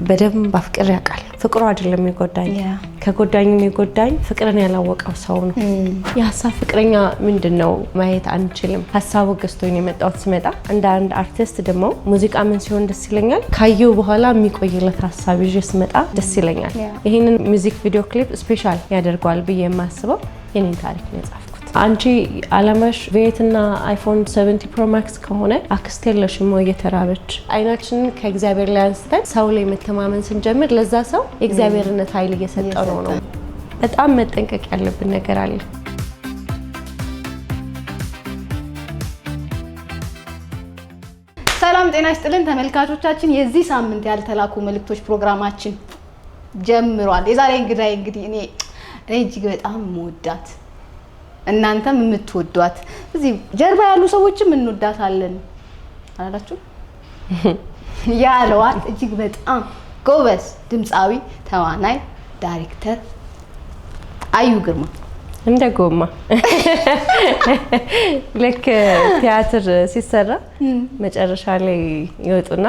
በደንብ አፍቅር ያቃል ፍቅሩ አይደለም የሚጎዳኝ ከጎዳኝ የሚጎዳኝ ፍቅርን ያላወቀው ሰው ነው የሐሳብ ፍቅረኛ ምንድነው ማየት አንችልም ሐሳቡ ገዝቶኝ የመጣው ስመጣ እንደ አንድ አርቲስት ደግሞ ሙዚቃ ምን ሲሆን ደስ ይለኛል ካየው በኋላ የሚቆይለት ሐሳብ ይዤ ስመጣ ደስ ይለኛል ይሄንን ሙዚክ ቪዲዮ ክሊፕ ስፔሻል ያደርጋል ብዬ የማስበው የኔን ታሪክ ነው የጻፍኩት አንቺ አለማሽ ቬትና አይፎን 70 ፕሮ ማክስ ከሆነ አክስቴለሽም ወይ የተራበች አይናችንን ከእግዚአብሔር ላይ አንስተን ሰው ላይ መተማመን ስንጀምር ለዛ ሰው የእግዚአብሔርነት ኃይል እየሰጠው ነው በጣም መጠንቀቅ ያለብን ነገር አለ ሰላም ጤና ይስጥልን ተመልካቾቻችን የዚህ ሳምንት ያልተላኩ መልእክቶች ፕሮግራማችን ጀምሯል የዛሬ እንግዲህ እኔ እጅግ በጣም ሞዳት እናንተም የምትወዷት እዚህ ጀርባ ያሉ ሰዎችም እንወዳታለን አላላችሁ ያለዋት እጅግ በጣም ጎበዝ ድምጻዊ ተዋናይ ዳይሬክተር አዩ ግርማ እንደ ጎማ ለክ ቲያትር ሲሰራ መጨረሻ ላይ ይወጡና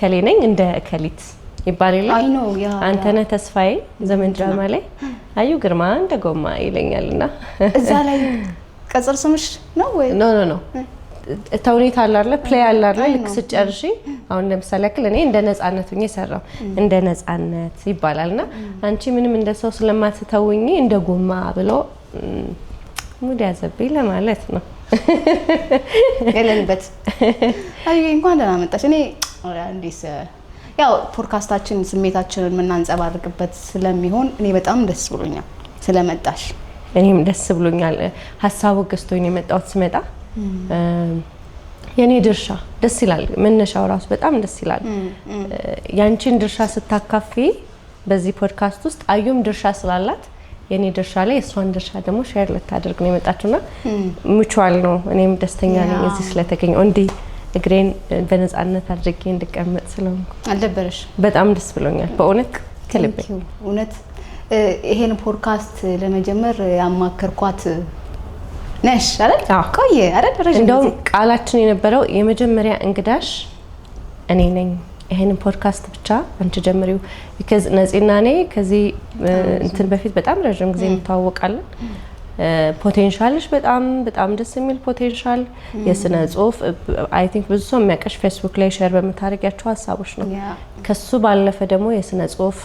ከሌ ነኝ እንደ ከሊት ይባላል አንተነ ተስፋዬ ዘመን ድራማ ላይ አዩ ግርማ እንደ ጎማ ይለኛልና እዛ ላይ ቀጽር ስምሽ ነው ወይ ኖ ተውኔት አላለ ፕሌይ አላለ ልክ ስጨርሺ አሁን ለምሳሌ ያክል እኔ እንደ ነፃነት ሆኜ ሰራው እንደ ነፃነት ይባላልና አንቺ ምንም እንደ ሰው ስለማትተውኝ እንደ ጎማ ብሎ ሙድ ያዘብኝ ለማለት ነው ገለንበት አይ እንኳን ደህና መጣሽ እኔ እንዴስ ያው ፖድካስታችን ስሜታችንን ምናንጸባርቅበት ስለሚሆን እኔ በጣም ደስ ብሎኛል ስለመጣሽ እኔም ደስ ብሎኛል ሐሳቡ ገዝቶኝ የመጣው ስመጣ የኔ ድርሻ ደስ ይላል መነሻው ራሱ በጣም ደስ ይላል ያንቺን ድርሻ ስታካፊ በዚህ ፖድካስት ውስጥ አዩም ድርሻ ስላላት የኔ ድርሻ ላይ እሷን ድርሻ ደግሞ ሼር ልታደርግ ነው የመጣችውና ሙቹዋል ነው እኔም ደስተኛ ነኝ እዚህ ስለተገኘው እንዴ እግሬን በነፃነት አድርጌ እንድቀመጥ ስለሆንኩ አልደበረሽ በጣም ደስ ብሎኛል በእውነት ከልቤ እውነት ይሄን ፖድካስት ለመጀመር ያማከርኳት ነሽ አይደል ቆየ አይደል ረጅም እንደው ቃላችን የነበረው የመጀመሪያ እንግዳሽ እኔ ነኝ ይሄን ፖድካስት ብቻ አንቺ ጀምሪው because ነፂና እኔ ከዚህ እንትን በፊት በጣም ረጅም ጊዜ እንተዋወቃለን ፖቴንሻልሽ በጣም ደስ የሚል ፖቴንሻል የስነ ጽሁፍ አይ ቲንክ ብዙ ሰው የሚያቀሽ ፌስቡክ ላይ ሼር በመታረጊያቸው ሐሳቦች ነው ከሱ ባለፈ ደግሞ የስነ ጽሁፍ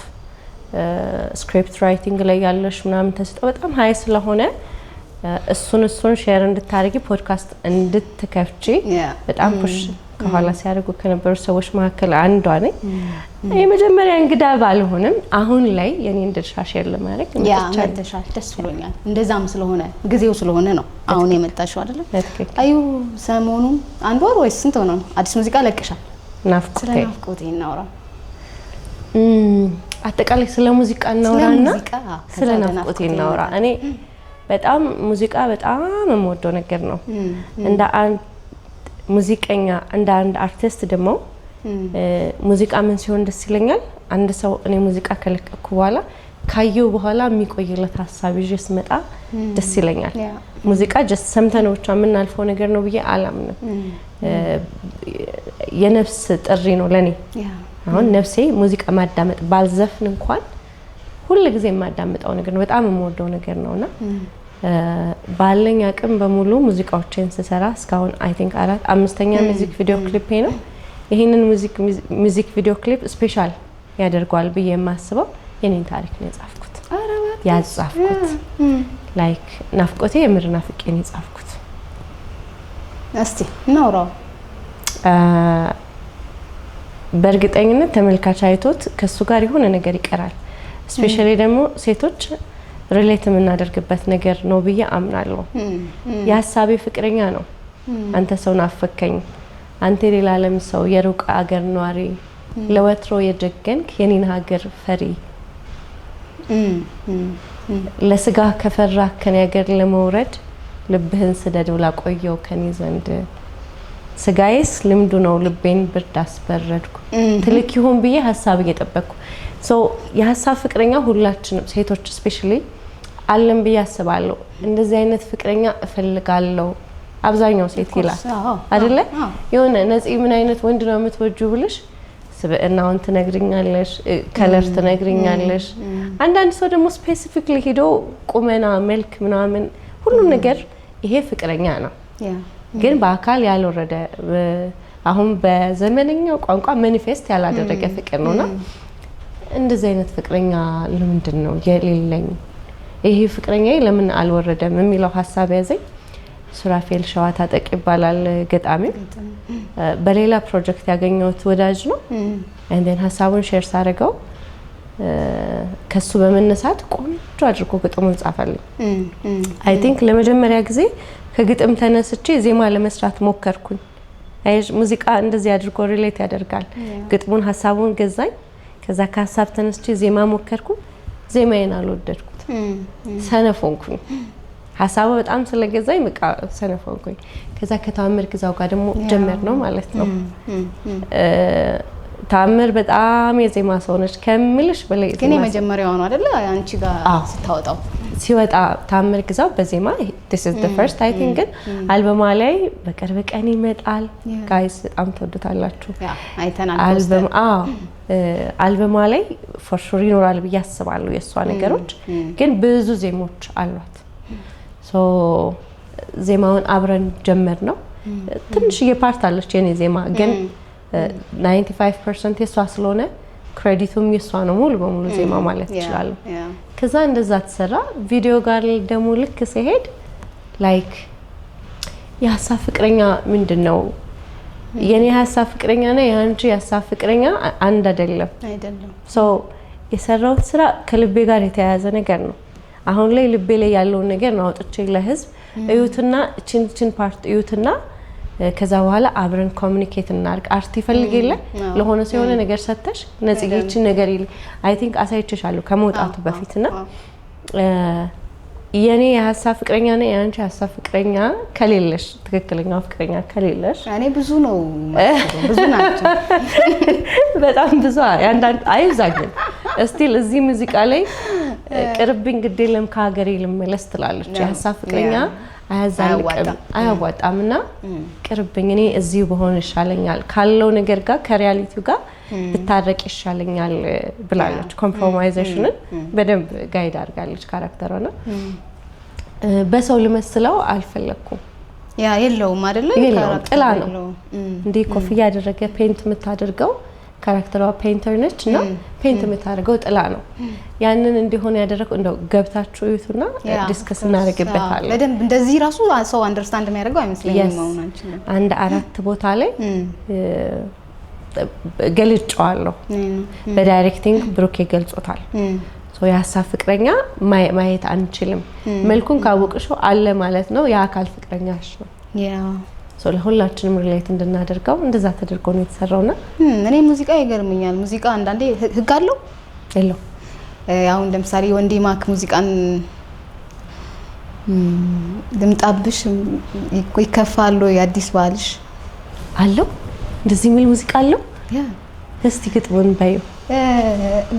ስክሪፕት ራይቲንግ ላይ ያለሽ ምናምን ተስጠው በጣም ሃይ ስለሆነ እሱን ሼር እንድታረጊ ፖድካስት እንድትከፍጪ በጣም ፑሽ ከኋላ ሲያደርጉ ከነበሩ ሰዎች መካከል አንዷ ነኝ የመጀመሪያ እንግዳ ባልሆንም አሁን ላይ የኔን ድርሻ ሼር ለማድረግ መጥቻለሁ ደስ ብሎኛል እንደዛም ስለሆነ ጊዜው ስለሆነ ነው አሁን የመጣሽው አይደል አዩ ሰሞኑ አንድ ወር ወይስ ስንት ሆነ አዲስ ሙዚቃ ለቅሻል ናፍቆቴ እናውራ አጠቃላይ ስለ ሙዚቃ እናውራና ስለ ናፍቆቴ እናውራ እኔ በጣም ሙዚቃ በጣም የምወደው ነገር ነው እንደ አንድ ሙዚቀኛ እንደ አንድ አርቲስት ደግሞ ሙዚቃ ምን ሲሆን ደስ ይለኛል አንድ ሰው እኔ ሙዚቃ ከለቀኩ በኋላ ካየው በኋላ የሚቆይለት ሐሳብ ይዤ ስመጣ ደስ ይለኛል ሙዚቃ just ሰምተነው ብቻ የምናልፈው ነገር ነው ብዬ አላምንም የነፍስ ጥሪ ነው ለኔ አሁን ነፍሴ ሙዚቃ ማዳመጥ ባልዘፍን እንኳን ሁሉ ጊዜ ማዳመጣው ነገር ነው በጣም የምወደው ነገር ነውና ባለኝ አቅም በሙሉ ሙዚቃዎችን ስሰራ እስካሁን አይ ቲንክ 5ኛ ሙዚክ ቪዲዮ ክሊፕ ነው ይሄንን ሙዚክ ቪዲዮ ክሊፕ ስፔሻል ያደርጋል ብዬ የማስበው የኔን ታሪክ ነው የጻፍኩት ያጻፍኩት ላይክ ናፍቆቴ የምር ናፍቄን የጻፍኩት እስቲ እናውራው በእርግጠኝነት ተመልካች አይቶት ከሱ ጋር የሆነ ነገር ይቀራል ስፔሻሊ ደግሞ ሴቶች ሪሌት የምናደርግበት ነገር ነው ብዬ አምናለሁ የሐሳቤ ፍቅረኛ ነው አንተ ሰው ናፈከኝ አንተ ሌላ ዓለም ሰው የሩቅ አገር ኗሪ ለወትሮ የጀገንክ የኔን ሀገር ፈሪ ለስጋ ከፈራ ከኔ ሀገር ለመውረድ ልብህን ስደደው ላቆየው ከኔ ዘንድ ስጋይስ ልምዱ ነው ልቤን ብርድ አስበረድኩ ትልክ ይሁን ብዬ ሐሳብ እየጠበቅኩ ሶ የሐሳብ ፍቅረኛ ሁላችንም ሴቶች ስፔሻሊ አለም ብዬ አስባለሁ እንደዚህ አይነት ፍቅረኛ እፈልጋለሁ አብዛኛው ሴት ይላል አይደለ የሆነ ነፂ ምን አይነት ወንድ ነው የምትወጁ ብለሽ ስብዕናውን ትነግሪኛለሽ ከለር ትነግሪኛለሽ አንዳንድ ሰው ደግሞ ስፔሲፊክሊ ሄዶ ቁመና መልክ ምናምን ሁሉም ነገር ይሄ ፍቅረኛ ነው ግን በአካል ያልወረደ አሁን በዘመነኛው ቋንቋ ማኒፌስት ያላደረገ ፍቅር ነውና እንደዚህ አይነት ፍቅረኛ ለምንድን ነው የሌለኝ ይሄ ፍቅረኛዬ ለምን አልወረደም የሚለው ሐሳብ ያዘኝ ሱራፌል ሸዋታጠቅ ይባላል ገጣሚው በሌላ ፕሮጀክት ያገኘሁት ወዳጅ ነው and then ሐሳቡን ሼር ሳደርገው ከሱ በመነሳት ቆንጆ አድርጎ ግጥሙን ጻፈልኝ አይ ቲንክ ለመጀመሪያ ጊዜ ከግጥም ተነስቼ ዜማ ለመስራት ሞከርኩኝ አይሽ ሙዚቃ እንደዚህ አድርጎ ሪሌት ያደርጋል ግጥሙን ሐሳቡን ገዛኝ ከዛ ከሐሳብ ተነስቼ ዜማ ሞከርኩ ዜማዬን አልወደድኩት ሰነፎንኩኝ ሐሳቡ በጣም ስለገዛኝ በቃ ሰነፎንኩኝ ከዛ ከታምር ግዛው ጋር ደግሞ ጀመር ነው ማለት ነው ታምር በጣም የዜማ ሰው ነች ከምልሽ በላይ ግን የመጀመሪያው ነው አይደል አንቺ ጋር ስታወጣው ሲወጣ ታምር ግዛው በዜማ this is the first I think ግን አልበማ ላይ በቅርብ ቀን ይመጣል ጋይስ በጣም ተወዱታላችሁ አይተናል አልበማ ላይ for sure ይኖራል ብዬ አስባለሁ የሷ ነገሮች ግን ብዙ ዜሞች አሏት ሶ ዜማውን አብረን ጀመር ነው ትንሽ የፓርት አለች የኔ ዜማ ግን 95% የሷ ስለሆነ ክሬዲቱም የሷ ነው ሙሉ በሙሉ ዜማ ማለት ይችላል ከዛ እንደዛ ተሰራ ቪዲዮ ጋር ደግሞ ልክ ሲሄድ ላይክ የሐሳብ ፍቅረኛ ምንድነው የኔ ሐሳብ ፍቅረኛ ነው ያንቺ የሐሳብ ፍቅረኛ አንድ አይደለም ሶ የሰራው ስራ ከልቤ ጋር የተያያዘ ነገር ነው አሁን ላይ ልቤ ላይ ያለው ነገር ነው አውጥቼ ለህዝብ እዩትና ቺን ፓርት እዩትና ከዛ በኋላ አብረን ኮሙኒኬት እናርግ አርት ይፈልግልኝ ለሆነ ሰው የሆነ ነገር ሰተሽ ነጽጌችን ነገር ይል አይ ቲንክ አሳይቼሻለሁ ከመውጣቱ በፊትና የኔ የሐሳብ ፍቅረኛ ነው ያንቺ የሐሳብ ፍቅረኛ ከሌለሽ ትክክለኛው ፍቅረኛ ከሌለሽ እኔ ብዙ ነው ብዙ ናቸው በጣም ብዙ አንዳንድ አይዛግን ስቲል እዚህ ሙዚቃ ላይ ቅርብኝ ግዴለም ከሀገሬ ልመለስ ትላለች የሐሳብ ፍቅረኛ አያዋጣምና ቅርብኝ እኔ እዚሁ በሆነ ይሻለኛል ካለው ነገር ጋር ከሪያሊቲው ጋር ብታረቅ ይሻለኛል ብላለች ኮምፕሮማይዜሽንን በደንብ ጋይድ አድርጋለች ካራክተሯና በሰው ልመስለው አልፈለኩም ያ የለውም አይደለ ጥላ ነው እንዴ ኮፍያ ያደረገ ፔንት የምታደርገው ካራክተሯ ፔንተር ነች እና ፔንት የምታደርገው ጥላ ነው ያንን እንዲሆን ያደረገው እንደው ገብታችሁ ይቱና ዲስከስ እናደርግበታለን ለደም እንደዚህ ራሱ ሰው አንደርስታንድ የሚያደርገው አይመስለኝም ማውናችን አንድ አራት ቦታ ላይ ገልጫዋለሁ በዳይሬክቲንግ ብሩክ ይገልጾታል ሶ የሐሳብ ፍቅረኛ ማየት አንችልም መልኩን ካወቅሽው አለ ማለት ነው የአካል ፍቅረኛሽ ነው ያ ሶ ለሁላችንም ሪሌት እንድናደርገው እንደዛ ተደርጎ ነው የተሰራውና እኔ ሙዚቃ ይገርምኛል ሙዚቃ አንዳንዴ ህግ አለው የለው አሁን ለምሳሌ ወንዲ ማክ ሙዚቃን ድምጣብሽ ይከፋል የአዲስ ባልሽ አለው እንደዚህ የሚል ሙዚቃ አለው ያ እስቲ ግጥሙን ባዩ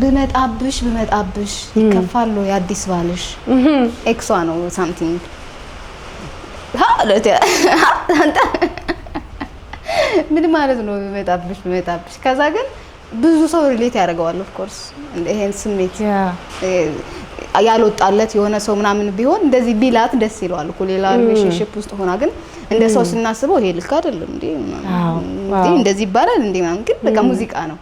በመጣብሽ ይከፋል የአዲስ ባልሽ ኤክሷ ነው ሳምቲንግ ምን ማለት ነው በመጣብሽ ከዛ ግን ብዙ ሰው ሪሌት ያደርገዋል ኦፍ ኮርስ ይሄን ስሜት ያልወጣለት የሆነ ሰው ምናምን ቢሆን እንደዚህ ቢላት ደስ ይለዋል እኮ ሌላ ሪሌሽንሺፕ ውስጥ ሆና ግን እንደ ሰው ስናስበው ይሄ ልክ አይደለም እንዴ እንደዚህ ይባላል እንዴ ማለት ግን በቃ ሙዚቃ ነው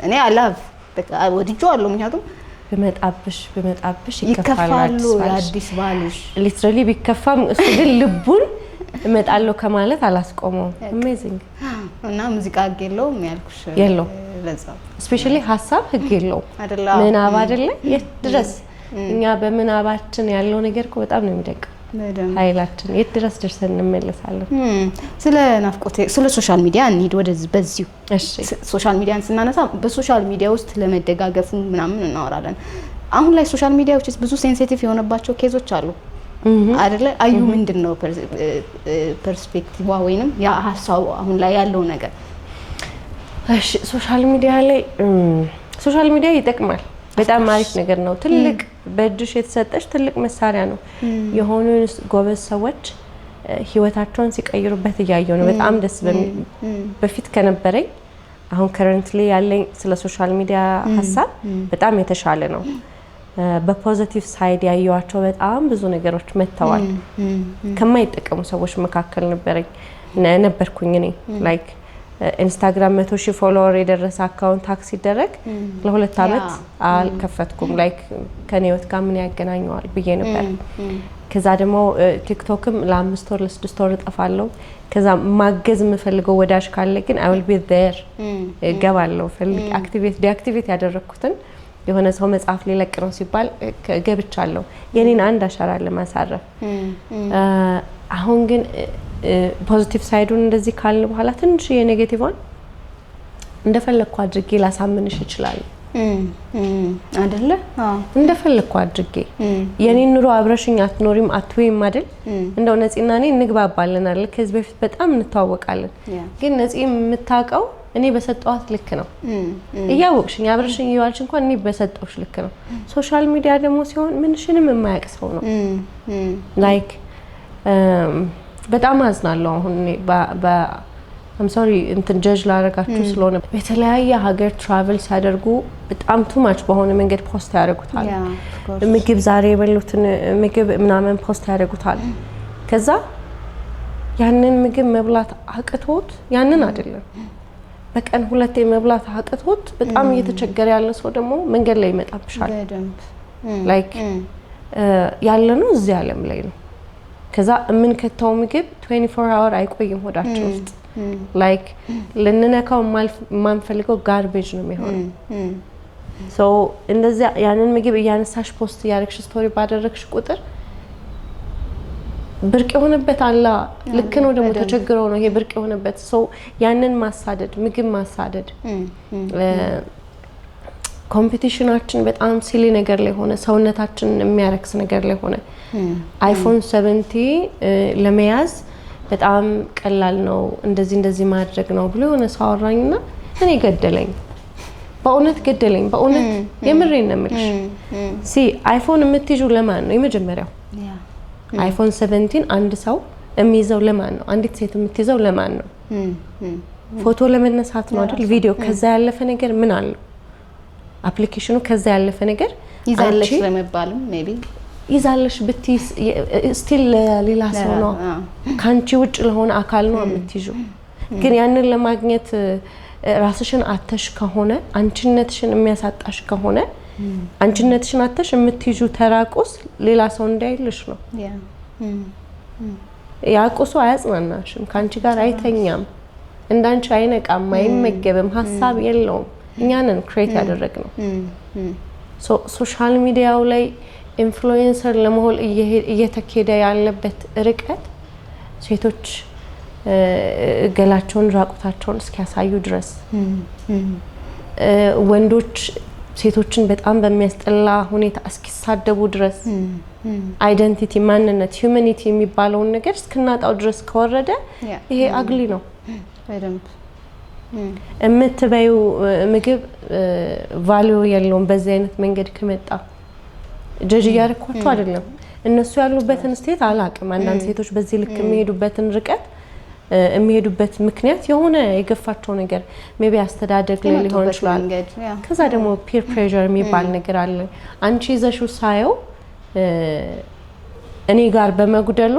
እኔ አላቭ በቃ ወድጄዋለሁ ምክንያቱም በመጣብሽ ይከፋል የአዲስ ባልሽ ሊትራሊ ቢከፋም እሱ ግን ልቡን እመጣለሁ ከማለት አላስቆመው አሜዚንግ እና ሙዚቃ ህግ የለውም ያልኩሽ የለው ለዛ ስፔሻሊ ሐሳብ ህግ የለው ምናብ አይደለ የት ድረስ እኛ በምናባችን ያለው ነገር እኮ በጣም ነው የሚደቀው ኃይላችን የት ድረስ ደርሰን እንመለሳለን ስለ ናፍቆት ስለ ሶሻል ሚዲያ እንሂድ ወደዚህ በዚሁ እሺ ሶሻል ሚዲያን ስናነሳ በሶሻል ሚዲያ ውስጥ ለመደጋገፍ ምናምን እናወራለን አሁን ላይ ሶሻል ሚዲያዎች ብዙ ሴንሲቲቭ የሆነባቸው ኬዞች አሉ አይደለ አዩ ምንድነው ፐርስፔክቲቭ ወይንም ያ ሐሳቡ አሁን ላይ ያለው ነገር እሺ ሶሻል ሚዲያ ይጠቅማል በጣም አሪፍ ነገር ነው ትልቅ በእጅሽ የተሰጠሽ ትልቅ መሳሪያ ነው የሆኑ ጎበዝ ሰዎች ህይወታቸውን ሲቀይሩበት ያያዩ ነው በጣም ደስ በፊት ከነበረኝ አሁን ከረንትሊ ያለኝ ስለ ሶሻል ሚዲያ ሀሳብ በጣም የተሻለ ነው። በፖዚቲቭ ሳይድ ያየዋቸው በጣም ብዙ ነገሮች መተዋል። ከማይጠቀሙ ሰዎች መካከል ነበርኩኝ እኔ ላይክ ኢንስታግራም 100,000 ፎሎወር የደረሰ አካውንት ታክስ ሲደረግ ለ2 አመት አልከፈትኩም። ላይክ ከኔ ህይወት ጋር ምን ያገናኘዋል ብዬ ነበር። ከዛ ደግሞ ቲክቶክም ለ5 ወር ለ6 ወር እጠፋለሁ። ከዛ ማገዝ የምፈልገው ወዳጅ ካለ ግን I will be there ገባለሁ። ፈልግ ዲአክቲቬት ያደረኩትን የሆነ ሰው መጽሐፍ ሊለቅ ነው ሲባል ገብቻለሁ የኔን አንድ አሻራ ለማሳረፍ። አሁን ግን ፖዚቲቭ ሳይዱን እንደዚህ ካለ በኋላ ትንሽ የኔጌቲቭን እንደፈለኩ አድርጌ ላሳምንሽ ይችላል አይደለ? እንደፈለኩ አድርጌ የኔን ኑሮ አብረሽኝ አትኖሪም አትወይም አይደል? እንደው ነፂና እኔ እንግባባለናል። ከዚህ በፊት በጣም እንተዋወቃለን። ግን ነፂ የምታውቀው እኔ በሰጠዋት ልክ ነው። እያወቅሽኝ አብረሽኝ ይዋልሽ እንኳን እኔ በሰጠውሽ ልክ ነው። ሶሻል ሚዲያ ደግሞ ሲሆን ምንሽንም የማያውቅ ሰው ነው። ላይክ በጣም አዝናለሁ። አሁን I'm sorry እንትን ጀጅ ላደርጋችሁ ስለሆነ በተለያየ ሀገር ትራቨል ሲያደርጉ በጣም ቱ ማች በሆነ መንገድ ፖስት ያደርጉታል። ምግብ ዛሬ የበሉትን ምግብ ምናምን ፖስት ያደርጉታል። ከዛ ያንን ምግብ መብላት አቅቶት ያንን አይደለም በቀን 2 መብላት አቅቶት በጣም እየተቸገረ ያለ ሰው ደግሞ መንገድ ላይ ይመጣብሻል። ላይክ ያለነው እዚህ ዓለም ላይ ነው። ከዛ ምን ከተው ምግብ 24 hour አይቆይም ሆዳችን ውስጥ ላይክ ለነነካው ማንፈልገው ጋርቤጅ ነው የሚሆነው። ሶ እንደዚህ ያንን ምግብ እያነሳሽ ፖስት ያደረግሽ ስቶሪ ባደረግሽ ቁጥር ብርቅ የሆነበት አላ ልክ ነው ደግሞ ተቸግረው ነው ይሄ ብርቅ የሆነበት ሶ ያንን ማሳደድ ምግብ ማሳደድ ኮምፒቲሽናችን በጣም ሲሊ ነገር ላይ ሆነ ሰውነታችን የሚያረክስ ነገር ላይ ሆነ። አይፎን 70 ለመያዝ በጣም ቀላል ነው እንደዚህ ማድረግ ነው ብሎ የሆነ ሰው አወራኝና እኔ ገደለኝ። በእውነት ገደለኝ። በእውነት የምሬን ነው የምልሽ። አይፎን የምትይዙ ለማን ነው? የመጀመሪያው አይፎን 17 አንድ ሰው የሚይዘው ለማን ነው? አንዲት ሴት የምትይዘው ለማን ነው? ፎቶ ለመነሳት ነው አይደል? ቪዲዮ ከዛ ያለፈ ነገር ምን አለው? አፕሊኬሽኑ ከዛ ያለፈ ነገር ይዛለሽ ለመባልም ሜቢ ይዛለሽ ብትይስ ስቲል ሌላ ሰው ነው ካንቺ ውጭ ለሆነ አካል ነው የምትይዙ። ግን ያንን ለማግኘት ራስሽን አተሽ ከሆነ አንቺነትሽን የሚያሳጣሽ ከሆነ አንቺነትሽን አተሽ የምትይዙ ተራቁስ ሌላ ሰው እንዳይልሽ ነው። ያቁሱ አያጽናናሽም፣ ካንቺ ጋር አይተኛም፣ እንዳንቺ አይነቃም፣ አይመገብም፣ ሀሳብ የለውም። እኛንን ክሬት ያደረግነው ሶሻል ሚዲያው ላይ ኢንፍሉዌንሰር ለመሆን እየተከደ ያለበት ርቀት ሴቶች ገላቸውን ራቁታቸውን እስኪያሳዩ ድረስ ወንዶች ሴቶችን በጣም በሚያስጠላ ሁኔታ እስኪሳደቡ ድረስ አይደንቲቲ ማንነት ሂዩማኒቲ የሚባለውን ነገር እስክናጣው ድረስ ከወረደ ይሄ አግሊ ነው። እምትበዩ ምግብ ቫልዩ የለውም። በዚህ አይነት መንገድ ከመጣ ጀጅ ያረኳቸው አይደለም። እነሱ ያሉበትን ስቴት አላቅም። አንዳንድ ሴቶች በዚህ ልክ የሚሄዱበትን ርቀት የሚሄዱበት ምክንያት የሆነ የገፋቸው ነገር ሜቢ አስተዳደግ ላይ ሊሆን ይችላል። ከዛ ደግሞ ፒር ፕሬዠር የሚባል ነገር አለ። አንቺ ይዘሽው ሳየው እኔ ጋር በመጉደሉ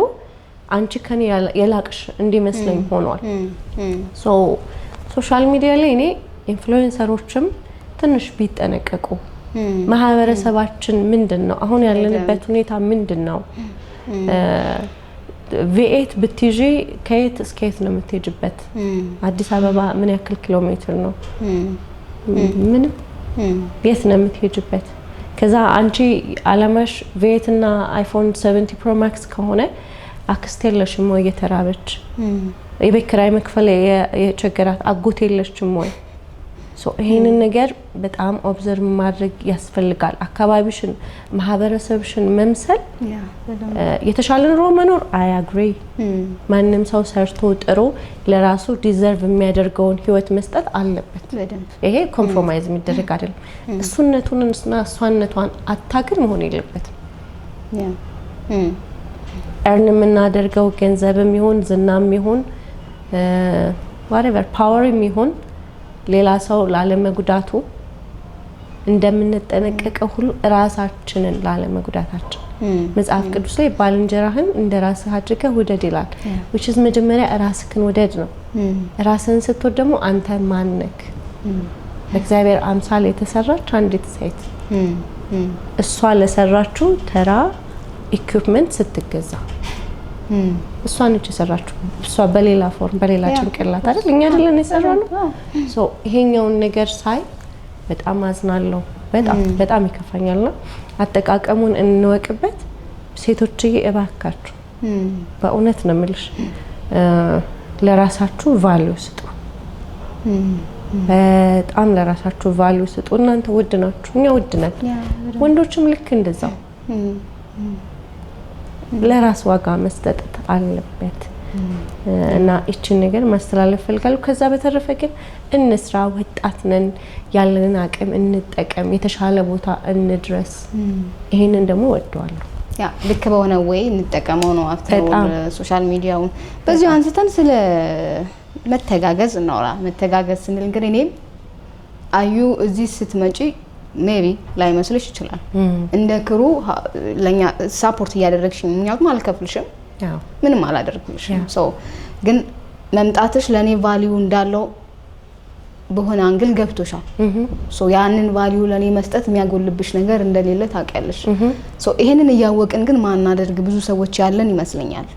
አንቺ ከኔ የላቅሽ እንዲመስለኝ ሆኗል። ሶሻል ሚዲያ ላይ እኔ ኢንፍሉዌንሰሮችም ትንሽ ቢጠነቀቁ ማህበረሰባችን ምንድነው አሁን ያለንበት ሁኔታ ምንድነው? ቪኤት ብትይጂ ከየት እስከ የት ነው የምትሄጂበት? አዲስ አበባ ምን ያክል ኪሎ ሜትር ነው? ምንም የት ነው የምትሄጂበት? ከዛ አንቺ አለማሽ ቪኤት እና አይፎን 70 ፕሮ ማክስ ከሆነ አክስት የለሽም ወይ የተራበች? የቤት ኪራይ መክፈል የቸገራት አጎት የለሽም ወይ? ይሄንን ነገር በጣም ኦብዘርቭ ማድረግ ያስፈልጋል። አካባቢሽን ማህበረሰብሽን መምሰል የተሻለ ኑሮ መኖር አይ አግሪ። ማንንም ሰው ሰርቶ ጥሮ ለራሱ ዲዘርቭ የሚያደርገውን ህይወት መስጠት አለበት። ይሄ ኮምፕሮማይዝ የሚደረግ አይደለም። እሱነቱንና እሷነቷን አታግር መሆን የለበትም። እርን የምናደርገው ገንዘብም ይሁን ዝናም ይሁን whatever ፓወርም ይሁን ሌላ ሰው ላለመጉዳቱ እንደምንጠነቀቀው ሁሉ ራሳችንን ላለመጉዳታችን መጽሐፍ ቅዱስ ላይ ባልንጀራህን እንደራስህ አድርገህ ውደድ ይላል which is መጀመሪያ ራስህን ውደድ ነው ራስህን ስትወድ ደግሞ አንተ ማን ነህ በእግዚአብሔር አምሳል የተሰራች አንዲት ሴት እሷ ለሰራችው ተራ ኢኩዊፕመንት ስትገዛ እሷ ነች የሰራችው እሷ በሌላ ፎርም በሌላ ጭንቅላት አይደል እኛ አይደለን የሰራነው ሶ ይሄኛውን ነገር ሳይ በጣም አዝናለሁ በጣም ይከፋኛልና አጠቃቀሙን እንወቅበት ሴቶችዬ እባካችሁ በእውነት ነው የምልሽ ለራሳችሁ ቫልዩ ስጡ በጣም ለራሳችሁ ቫልዩ ስጡ እናንተ ውድ ናችሁ እኛ ውድ ነን ወንዶችም ልክ እንደዛው ለራስ ዋጋ መስጠት አለበት እና እቺን ነገር ማስተላለፍ ፈልጋለሁ ከዛ በተረፈ ግን እንስራ ወጣት ነን ያለንን አቅም እንጠቀም የተሻለ ቦታ እንድረስ ይሄንን ደግሞ ወደዋለሁ ያ ልክ በሆነ ወይ እንጠቀመው ነው አፍተር ሶሻል ሚዲያውን በዚህ አንስተን ስለ መተጋገዝ እናውራ መተጋገዝ ስንል እንግዲህ እኔ አዩ እዚህ ስትመጪ ሜቢ ላይ መስልሽ ይችላል እንደ ክሩ ለኛ ሳፖርት ያደረግሽኝ ምክንያቱም አልከፍልሽም ምንም አላደርግልሽም ሶ ግን መምጣትሽ ለኔ ቫልዩ እንዳለው በሆነ አንግል ገብቶሻል ሶ ያንን ቫልዩ ለኔ መስጠት የሚያጎልብሽ ነገር እንደሌለ ታውቂያለሽ ሶ ይሄንን ያወቅን ግን ማናደርግ ብዙ ሰዎች ያለን ይመስለኛል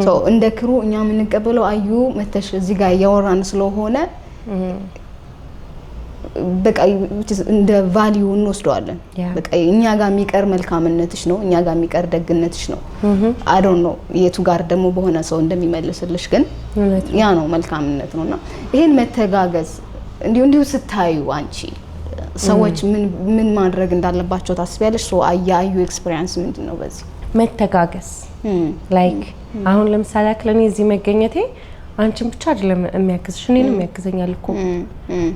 ሶ እንደ ክሩ እኛ የምንቀበለው አዩ መተሽ እዚህ ጋር ያወራን ስለሆነ በቃ እንደ ቫልዩ እንወስደዋለን በቃ እኛ ጋር የሚቀር መልካምነትሽ ነው እኛ ጋር የሚቀር ደግነትሽ ነው አይ ዶንት ኖ የቱ ጋር ደግሞ በሆነ ሰው እንደሚመልስልሽ ግን ያ ነው መልካምነት ነውና ይሄን መተጋገዝ እንዲሁ ስታዩ አንቺ ሰዎች ምን ማድረግ እንዳለባቸው ታስቢያለሽ ሶ አዩ ኤክስፒሪየንስ ምንድነው በዚህ መተጋገዝ ላይክ አሁን ለምሳሌ አክለኔ እዚህ መገኘቴ አንቺን ብቻ አይደለም የሚያግዝሽ እኔንም የሚያግዘኛል እኮ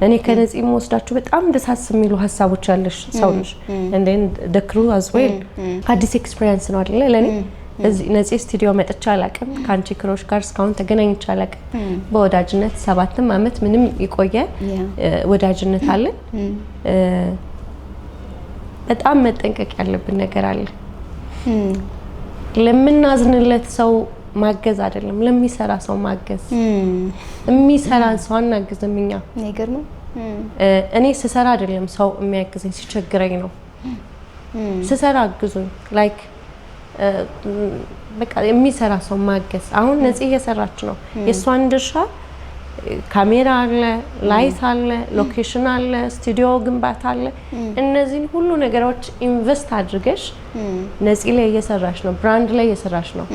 እኔ ከነዚህ ወስዳችሁ በጣም ደሳስ የሚሉ ሐሳቦች ያለሽ ሰው ነሽ and then the crew as well አዲስ ኤክስፒሪየንስ ነው አይደል ለኔ እዚህ ነዚህ ስቱዲዮ መጥቻ አላቀም ካንቺ ክሮሽ ጋር ስካውን ተገናኝቻ አላቀም በወዳጅነት 7 አመት ምንም ይቆየ ወዳጅነት አለ በጣም መጠንቀቅ ያለብን ነገር አለ ለምናዝንለት ሰው ማገዝ አይደለም ለሚሰራ ሰው ማገዝ የሚሰራ ሰው አናግዝምኛ ነገር ነው እኔ ስሰራ አይደለም ሰው የሚያግዘኝ ሲቸግረኝ ነው ስሰራ አግዙኝ ላይክ በቃ የሚሰራ ሰው ማገዝ አሁን ነጽ እየሰራች ነው የሷን ድርሻ ካሜራ አለ ላይት አለ ሎኬሽን አለ ስቱዲዮ ግንባታ አለ እነዚህን ሁሉ ነገሮች ኢንቨስት አድርገሽ ነጽ ላይ እየሰራሽ ነው ብራንድ ላይ እየሰራሽ ነው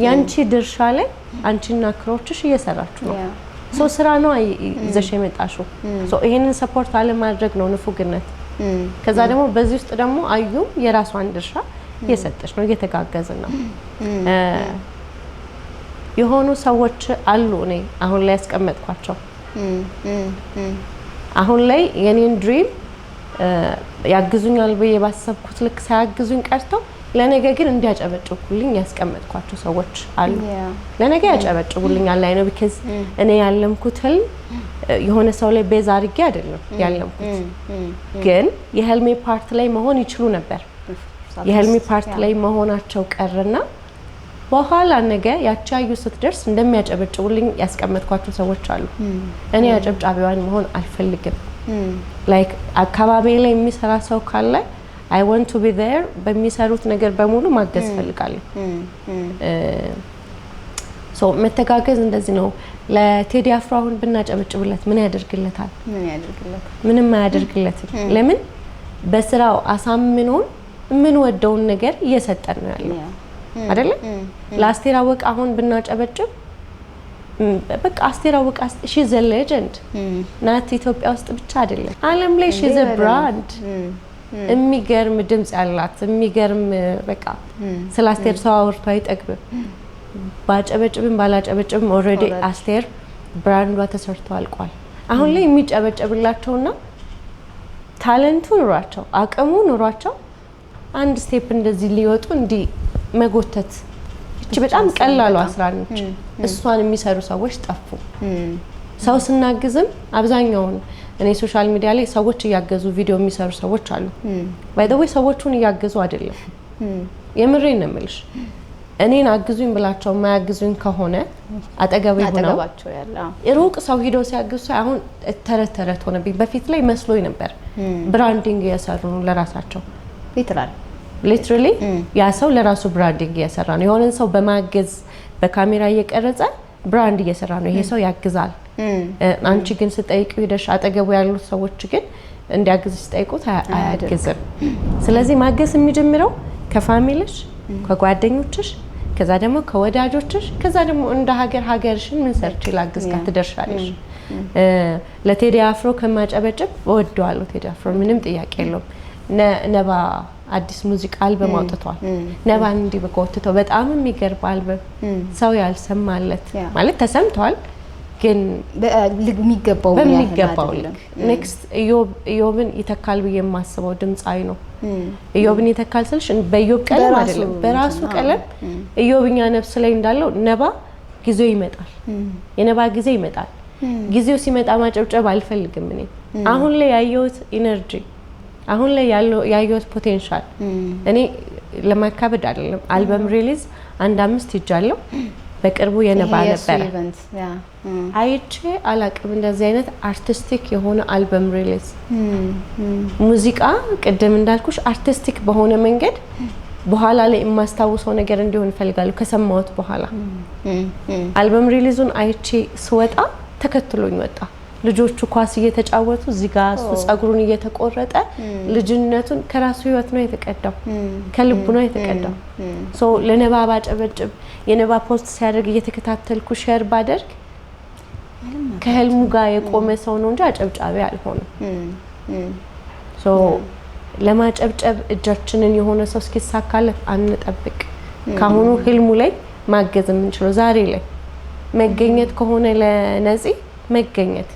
ያንቺ ድርሻ ላይ አንቺና ክሮችሽ እየሰራችሁ ነው ሶ ስራ ነው ይዘሽ የመጣሽው ሶ ይሄንን ሰፖርት አለ ማድረግ ነው ንፉግነት ከዛ ደግሞ በዚህ ውስጥ ደግሞ አዩ የራሷን ድርሻ እየሰጠሽ ነው እየተጋገዝን ነው የሆኑ ሰዎች አሉ እኔ አሁን ላይ ያስቀመጥኳቸው አሁን ላይ የኔን ድሪም ያግዙኛል በየባሰብኩት ልክ ሳያግዙኝ ቀርተው ለነገ ግን እንዲያጨበጭቡልኝ ያስቀመጥኳቸው ሰዎች አሉ ለነገ ያጨበጭቡልኛል ላይ ነው because እኔ ያለምኩት የሆነ ሰው ላይ ቤዝ አድርጌ አይደለም ያለምኩት ግን የህልሜ ፓርት ላይ መሆን ይችሉ ነበር የህልሜ ፓርት ላይ መሆናቸው ቀረና በኋላ ነገ ያቻዩ ስትደርስ እንደሚያጨበጭቡልኝ ያስቀመጥኳቸው ሰዎች አሉ እኔ ያጨብጫቢዋን መሆን አልፈልግም ላይክ አካባቢ ላይ የሚሰራ ሰው ካለ I want to be there በሚሰሩት ነገር በሙሉ ማገዝ ፈልጋለሁ ሶ መተጋገዝ እንደዚህ ነው ለቴዲ አፍሮ አሁን ብናጨበጭብለት ምን ያደርግለታል ምንም አያደርግለትም ለምን በስራው አሳምኖን ምን ወደውን ነገር እየሰጠን ነው ያለው አይደለ ለአስቴር አወቀ አሁን ብናጨበጭብ በቃ አስቴር አወቀ she's a legend ናት ኢትዮጵያ ውስጥ ብቻ አይደለም ዓለም ላይ she's a brand የሚገርም ድምጽ ያላት የሚገርም በቃ ስላስቴር ሰው አውርቶ አይጠግብም ባጨበጭብም ባላጨበጭብም ኦሬዲ አስቴር ብራንዷ ተሰርቶ አልቋል አሁን ላይ የሚጨበጨብላቸውና ታለንቱ ኑሯቸው አቅሙ ኑሯቸው አንድ ስቴፕ እንደዚህ ሊወጡ እንዲ መጎተት እቺ በጣም ቀላሉ አስራንች እሷን የሚሰሩ ሰዎች ጠፉ ሰው ስናግዝም አብዛኛውን እኔ ሶሻል ሚዲያ ላይ ሰዎች እያገዙ ቪዲዮ የሚሰሩ ሰዎች አሉ ባይ ዘ ወይ ሰዎቹን እያገዙ አይደለም የምሬን ነው የምልሽ እኔን አግዙኝ ብላቸው ማያግዙኝ ከሆነ አጠገቤ ሆነው ሩቅ ሰው ሄዶ ሲያግዙ አሁን ተረተረት ሆነብኝ በፊት ላይ መስሎኝ ነበር ብራንዲንግ እየሰሩ ነው ለራሳቸው ሊትራሊ ያ ሰው ለራሱ ብራንዲንግ እየሰራ ነው የሆነን ሰው በማገዝ በካሜራ እየቀረጸ ብራንድ እየሰራ ነው ይሄ ሰው ያግዛል አንቺ ግን ስጠይቂው ሄደሽ አጠገቡ ያሉት ሰዎች ግን እንዲያግዝሽ ጠይቁት አያግዝም ስለዚህ ማገዝ የሚጀምረው ከፋሚሊሽ ከጓደኞችሽ ከዛ ደግሞ ከወዳጆችሽ ከዛ ደግሞ እንደ ሀገርሽን ምን ሰርች ላግዝ ከተደርሻለሽ ለቴዲ አፍሮ ከማጨበጨብ ወደዋለሁ ቴዲ አፍሮ ምንም ጥያቄ የለውም ነባ አዲስ ሙዚቃ አልበም አውጥቷል ነባን እንዲ በቆጥቶ በጣም የሚገርም አልበም ሰው ያልሰማለት ማለት ተሰምቷል ግን በሚገባው ኔክስት ኢዮብን ይተካል ብዬ የማስበው ድምጻይ ነው ኢዮብን ይተካል ስልሽ በኢዮብ ቀለም አይደለም በራሱ ቀለም ኢዮብኛ ነፍስ ላይ እንዳለው ነባ ጊዜው ይመጣል የነባ ጊዜ ይመጣል ጊዜው ሲመጣ ማጨብጨብ አልፈልግም እኔ አሁን ላይ ያየሁት ኢነርጂ አሁን ላይ ያየሁት ፖቴንሻል እኔ ለማካበድ አይደለም አልበም ሪሊዝ 5 ይጃለው በቅርቡ የነባ ነበር አይቼ አላቅም እንደዚህ አይነት አርቲስቲክ የሆነ አልበም ሪሊዝ ሙዚቃ ቅድም እንዳልኩሽ አርቲስቲክ በሆነ መንገድ በኋላ ላይ የማስታውሰው ነገር እንዲሆን ፈልጋለሁ ከሰማሁት በኋላ አልበም ሪሊዙን አይቼ ስወጣ ተከትሎኝ ወጣ ልጆቹ ኳስ እየተጫወቱ እዚህ ጋር እሱ ጸጉሩን እየተቆረጠ ልጅነቱን ከራሱ ህይወት ነው የተቀዳው ከልቡ ነው የተቀዳው ሶ ለነባ ባጨበጭብ የነባ ፖስት ሲያደርግ እየተከታተልኩ ሼር ባደርግ ከህልሙ ጋር የቆመ ሰው ነው እንጂ አጨብጫቢ አልሆነም ሶ ለማጨብጨብ እጃችንን የሆነ ሰው እስኪሳካለት አንጠብቅ ካሁኑ ህልሙ ላይ ማገዝ የምንችለው ዛሬ ላይ መገኘት ከሆነ ለነፂ መገኘት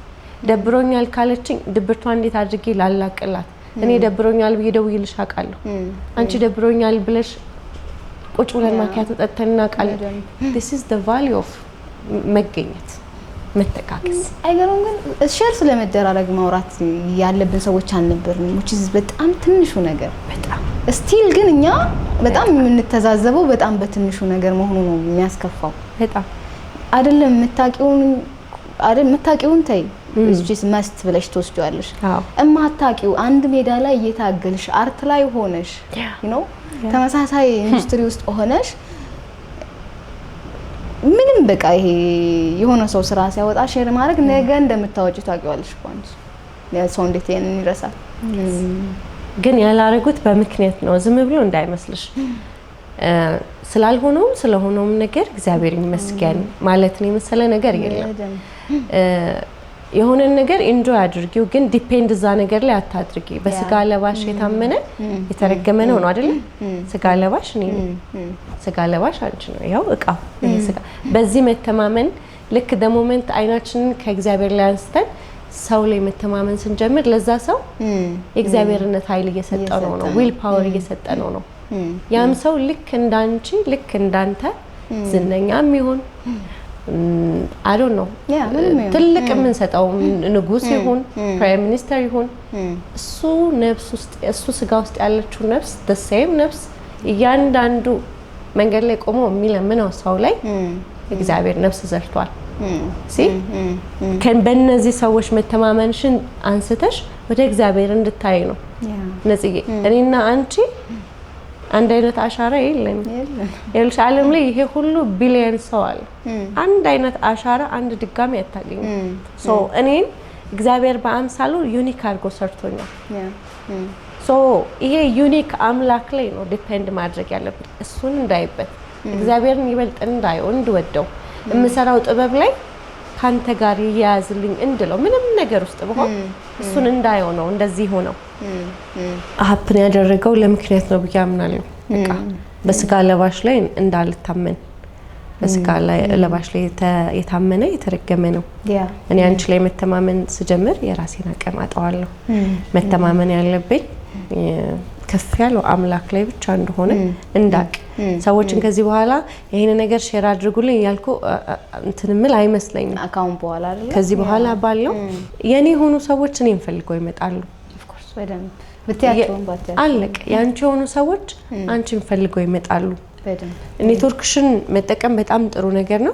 ደብሮኛል ካለችኝ ድብርቷ እንዴት አድርጌ ላላቅላት እኔ ደብሮኛል ብዬ ደውዬልሽ አውቃለሁ አንቺ ደብሮኛል ብለሽ ቁጭ ብለን ማኪያቶ ጠጥተን እናውቃለን this is the value of መገኘት መተካከስ አይገርም ግን ሼር ስለመደራረግ ማውራት ያለብን ሰዎች አልነበርንም which is በጣም ትንሹ ነገር በጣም ስቲል ግን እኛ በጣም የምንተዛዘበው በጣም በትንሹ ነገር መሆኑ ነው የሚያስከፋው በጣም አይደለም መታቂውን ታይ እዚህ መስት ብለሽ ተወስጇለሽ እማታቂው አንድ ሜዳ ላይ እየታገልሽ አርት ላይ ሆነሽ you know ተመሳሳይ ኢንዱስትሪ ውስጥ ሆነሽ ምንም በቃ ይሄ የሆነ ሰው ስራ ሲያወጣ ሼር ማድረግ ነገ እንደምታወጪ ታውቂዋለሽ ቋንጭ ለሰው እንዴት ይረሳል ግን ያላረጉት በምክንያት ነው ዝም ብሎ እንዳይመስልሽ ስለሆነውም ነገር እግዚአብሔር ይመስገን ማለት ነው መሰለ ነገር የለም የሆነ ነገር ኢንጆይ አድርጊው ግን ዲፔንድ እዛ ነገር ላይ አታድርጊ በስጋ ለባሽ የታመነ የተረገመ ነው አይደል ስጋ ለባሽ ነኝ ስጋ ለባሽ አንቺ ነው ያው እቃ ስጋ በዚህ መተማመን ልክ በሞመንት አይናችንን ከእግዚአብሔር ላይ አንስተን ሰው ላይ መተማመን ስንጀምር ለዛ ሰው የእግዚአብሔርነት ኃይል እየሰጠው ነው ዊል ፓወር እየሰጠው ነው ያም ሰው ልክ እንዳንቺ ልክ እንዳንተ ዝነኛም ይሁን I don't know ትልቅ ምን ሰጣው ንጉስ ይሁን ፕራይም ሚኒስተር ይሁን እሱ ነፍስ ውስጥ እሱ ስጋ ውስጥ ያለችው ነፍስ the same ነፍስ እያንዳንዱ መንገድ ላይ ቆሞ የሚለምነው ሰው ላይ እግዚአብሔር ነፍስ ዘርቷል በእነዚህ ሰዎች መተማመንሽን አንስተሽ ወደ እግዚአብሔር እንድታይ ነው ነጽዬ እኔና አንቺ አንድ አይነት አሻራ የለም የልሽ ዓለም ላይ ይሄ ሁሉ ቢሊየን ሰው አለ አንድ አይነት አሻራ አንድ ድጋሚ ያታገኝ ሶ እኔን እግዚአብሔር በአምሳሉ ዩኒክ አድርጎ ሰርቶኛል ሶ ይሄ ዩኒክ አምላክ ላይ ነው ዲፔንድ ማድረግ ያለብን እሱን እንዳይበት እግዚአብሔርን ይበልጥ እንዳየው እንድወደው የምሰራው ጥበብ ላይ ካንተ ጋር ይያዝልኝ እንድለው ምንም ነገር ውስጥ በሆነ እሱን እንዳየው ነው እንደዚህ ሆነው አፕን ያደረገው ለምክንያት ነው ብያምናለሁ በቃ በስጋ ለባሽ ላይ እንዳልታመን በስጋ ለባሽ ላይ የታመነ የተረገመ ነው እኔ አንቺ ላይ መተማመን ስጀምር የራሴን አቅም አጣዋለሁ መተማመን ያለብኝ ከፍ ያለው አምላክ ላይ ብቻ እንደሆነ እንዳቅ ሰዎችን ከዚህ በኋላ ይሄን ነገር ሼር አድርጉልኝ ያልኩ እንትን ምል አይመስለኝም። አካውንት በኋላ አይደል ከዚህ በኋላ ባለው የኔ ሆኑ ሰዎች እኔን ፈልገው ይመጣሉ። ኦፍ ኮርስ በደንብ ብትያቸውም ባትያቸው አለቀ። ያንቺ ሆኑ ሰዎች አንቺን ፈልገው ይመጣሉ። በደንብ ኔትወርክሽን መጠቀም በጣም ጥሩ ነገር ነው፣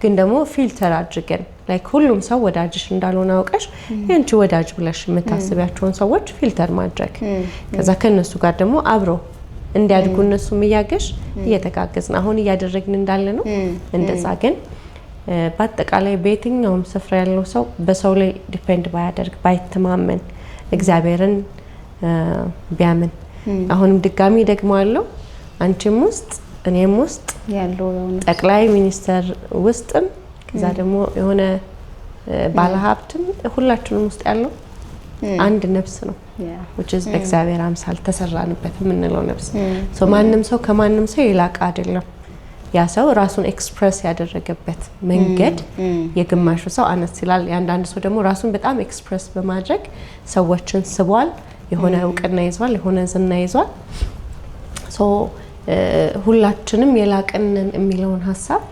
ግን ደግሞ ፊልተር አድርገን ላይክ ሁሉም ሰው ወዳጅሽ እንዳልሆነ አውቀሽ ያንቺ ወዳጅ ብለሽ የምታስቢያቸውን ሰዎች ፊልተር ማድረግ ከዛ ከነሱ ጋር ደግሞ አብሮ እንዲያድጉ እነሱም እያገሽ እየተጋገዝን አሁን እያደረግን እንዳለ ነው። እንደዛ ግን በአጠቃላይ በየትኛውም ስፍራ ያለው ሰው በሰው ላይ ዲፔንድ ባያደርግ ባይተማመን እግዚአብሔርን ቢያምን አሁንም ድጋሚ ደግሞ አለው አንቺም ውስጥ እኔም ውስጥ ያለው ጠቅላይ ሚኒስተር ውስጥም ከዛ ደግሞ የሆነ ባለሀብትም ሁላችንም ውስጥ ያለው አንድ ነፍስ ነው which is በእግዚአብሔር አምሳል ተሰራንበት የምንለው ነፍስ so ማንንም ሰው ከማንንም ሰው ይላቅ አይደለም። ያ ሰው ራሱን ኤክስፕረስ ያደረገበት መንገድ የግማሹ ሰው አነስ ይላል፣ ያንዳንድ ሰው ደግሞ ራሱን በጣም ኤክስፕረስ በማድረግ ሰዎችን ስቧል፣ የሆነ እውቅና ይዟል፣ የሆነ ዝና ይዟል። ሶ ሁላችንም የላቀንን የሚለውን ሀሳብ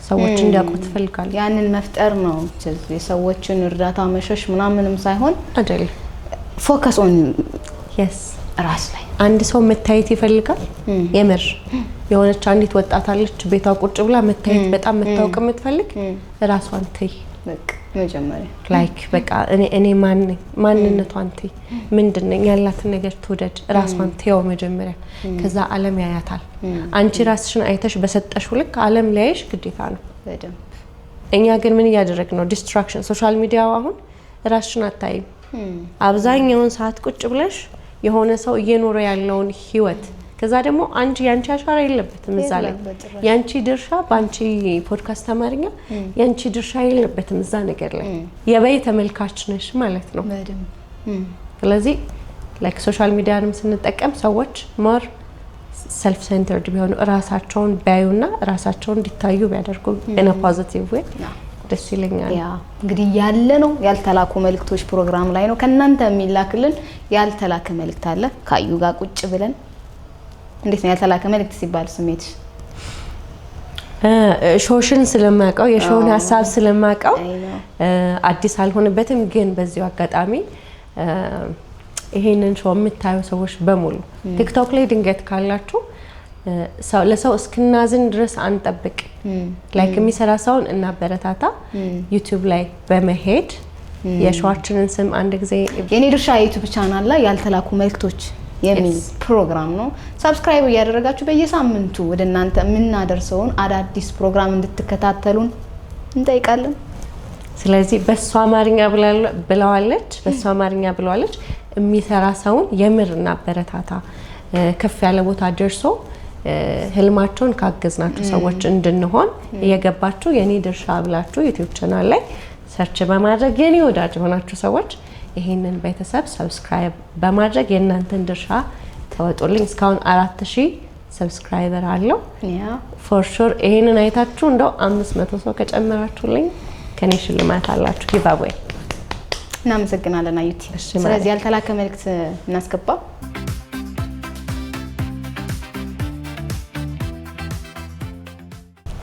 ሰዎች እንዲያውቁት ፈልጋለሁ። ያንን መፍጠር ነው። የሰዎችን እርዳታ መሸሽ ምናምንም ሳይሆን አይደል ፎከስ ኦን yes ራስ ላይ አንድ ሰው መታየት ይፈልጋል። የምር የሆነች አንዲት ወጣት አለች ቤቷ ቁጭ ብላ መታየት በጣም መታወቅ የምትፈልግ ራሷን ትይ በቃ መጀመሪያ ላይክ በቃ እኔ ማንነቷን ትይ ምንድነኝ ያላትን ነገር ትውደድ ራሷን ትየው መጀመሪያ ከዛ ዓለም ያያታል። አንቺ ራስሽን አይተሽ በሰጠሽው ልክ ዓለም ላይሽ ግዴታ ነው በደንብ። እኛ ግን ምን እያደረግን ነው? ዲስትራክሽን ሶሻል ሚዲያው አሁን ራስሽን አታይም። አብዛኛውን ሰዓት ቁጭ ብለሽ የሆነ ሰው እየኖረ ያለውን ህይወት ከዛ ደግሞ አንቺ ያንቺ አሻራ የለበትም እዛ ላይ ያንቺ ድርሻ ባንቺ ፖድካስት አማርኛ ያንቺ ድርሻ የለበትም እዛ ነገር ላይ የበይ ተመልካች ነሽ ማለት ነው በደንብ። ስለዚህ ላይክ ሶሻል ሚዲያንም ስንጠቀም ሰዎች ሞር ሰልፍ ሴንተርድ ቢሆኑ ራሳቸውን ቢያዩና ራሳቸውን እንዲታዩ ቢያደርጉ in a positive way ደስ ይለኛል። ያ እንግዲህ ያለ ነው ያልተላኩ መልእክቶች ፕሮግራም ላይ ነው ከናንተ የሚላክልን ያልተላከ መልእክት አለ። ካዩ ጋር ቁጭ ብለን እንዴት ነው ያልተላከ መልእክት ሲባል ስሜትሽ? ሾሽን ስለማቀው የሾውን ሀሳብ ስለማቀው አዲስ አልሆነበትም፣ ግን በዚሁ አጋጣሚ ይሄንን ሾው የምታዩ ሰዎች በሙሉ ቲክቶክ ላይ ድንገት ካላችሁ ለሰው እስክናዝን ድረስ አንጠብቅ። ላይክ የሚሰራ ሰውን እናበረታታ። ዩቲዩብ ላይ በመሄድ የሾዋችንን ስም አንድ ጊዜ የኔ ድርሻ ዩቲዩብ ቻናል ላይ ያልተላኩ መልእክቶች የሚል ፕሮግራም ነው። ሰብስክራይብ እያደረጋችሁ በየሳምንቱ ወደ እናንተ የምናደርሰውን አዳዲስ ፕሮግራም እንድትከታተሉን እንጠይቃለን። ስለዚህ በሷ አማርኛ ብለዋለች የሚሰራ ሰውን የምር እናበረታታ። ከፍ ያለ ቦታ ደርሶ ህልማቸውን ካገዝናቸው ሰዎች እንድንሆን እየገባችሁ የኔ ድርሻ ብላችሁ ዩቲዩብ ቻናል ላይ ሰርች በማድረግ የኔ ወዳጅ ሆናችሁ ሰዎች ይሄንን ቤተሰብ ሰብስክራይብ በማድረግ የእናንተን ድርሻ ተወጡልኝ። እስካሁን 4000 ሰብስክራይበር አለው። ፎር ሹር ይሄንን አይታችሁ እንደው 500 ሰው ከጨመራችሁልኝ ከኔ ሽልማት አላችሁ ጊቫዌ። እናመሰግናለን አዩቲ። ስለዚህ ያልተላከ መልእክት እናስገባ።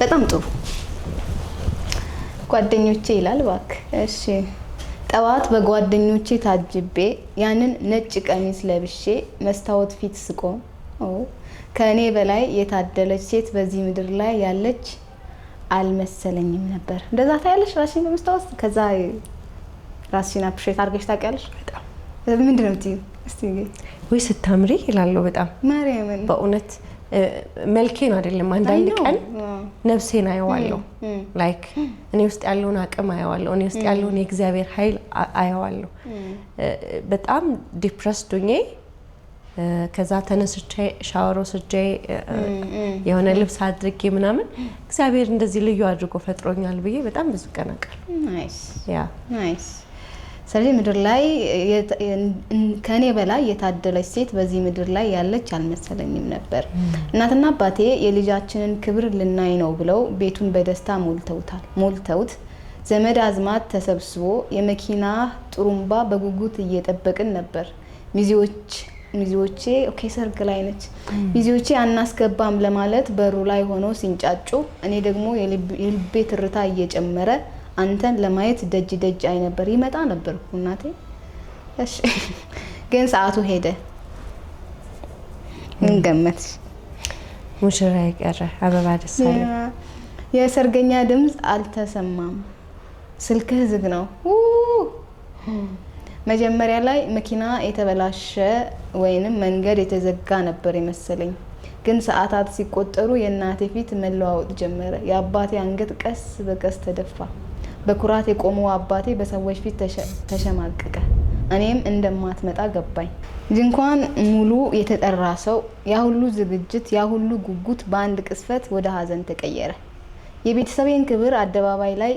በጣም ጥሩ ጓደኞቼ ይላል እባክህ። እሺ ጠዋት በጓደኞቼ ታጅቤ ያንን ነጭ ቀሚስ ለብሼ መስታወት ፊት ስቆም ከኔ በላይ የታደለች ሴት በዚህ ምድር ላይ ያለች አልመሰለኝም ነበር። እንደዛ ታያለሽ ራስሽን በመስታወት? ከዛ ራስሽን አፕሪሼት አድርገሽ ታውቂያለሽ? በጣም ምንድን ነው የምትይው? እስቲ ወይ ስታምሪ ይላል በጣም ማርያምን በእውነት መልኬን አይደለም አንዳንድ ቀን ነፍሴን አየዋለሁ። ላይክ እኔ ውስጥ ያለውን አቅም አየዋለሁ፣ እኔ ውስጥ ያለውን የእግዚአብሔር ኃይል አየዋለሁ። በጣም ዲፕረስድ ሆኜ ከዛ ተነስቼ ሻወር ወስጄ የሆነ ልብስ አድርጌ ምናምን እግዚአብሔር እንደዚህ ልዩ አድርጎ ፈጥሮኛል ብዬ በጣም ብዙ ቀን አውቃለሁ። ናይስ። ስለዚህ ምድር ላይ ከኔ በላይ የታደለች ሴት በዚህ ምድር ላይ ያለች አልመሰለኝም ነበር። እናትና አባቴ የልጃችንን ክብር ልናይ ነው ብለው ቤቱን በደስታ ሞልተውት ዘመድ አዝማት ተሰብስቦ የመኪና ጥሩምባ በጉጉት እየጠበቅን ነበር። ሚዜዎች ሚዜዎቼ ኦኬ ሰርግ ላይ ነች ሚዜዎቼ አናስገባም ለማለት በሩ ላይ ሆኖ ሲንጫጩ እኔ ደግሞ የልቤ ትርታ እየጨመረ አንተን ለማየት ደጅ ደጅ አይ ነበር ይመጣ ነበር እናቴ እሺ ግን ሰዓቱ ሄደ ምን ገመትሽ ሙሽራ ይቀረ አበባ ደስ አለ የሰርገኛ ድምጽ አልተሰማም ስልክህ ዝግ ነው መጀመሪያ ላይ መኪና የተበላሸ ወይንም መንገድ የተዘጋ ነበር የመሰለኝ ግን ሰዓታት ሲቆጠሩ የእናቴ ፊት መለዋወጥ ጀመረ የአባቴ አንገት ቀስ በቀስ ተደፋ በኩራት የቆመው አባቴ በሰዎች ፊት ተሸማቀቀ እኔም እንደማትመጣ ገባኝ ድንኳን ሙሉ የተጠራ ሰው ያ ሁሉ ዝግጅት ያ ሁሉ ጉጉት በአንድ ቅስፈት ወደ ሀዘን ተቀየረ የቤተሰቤን ክብር አደባባይ ላይ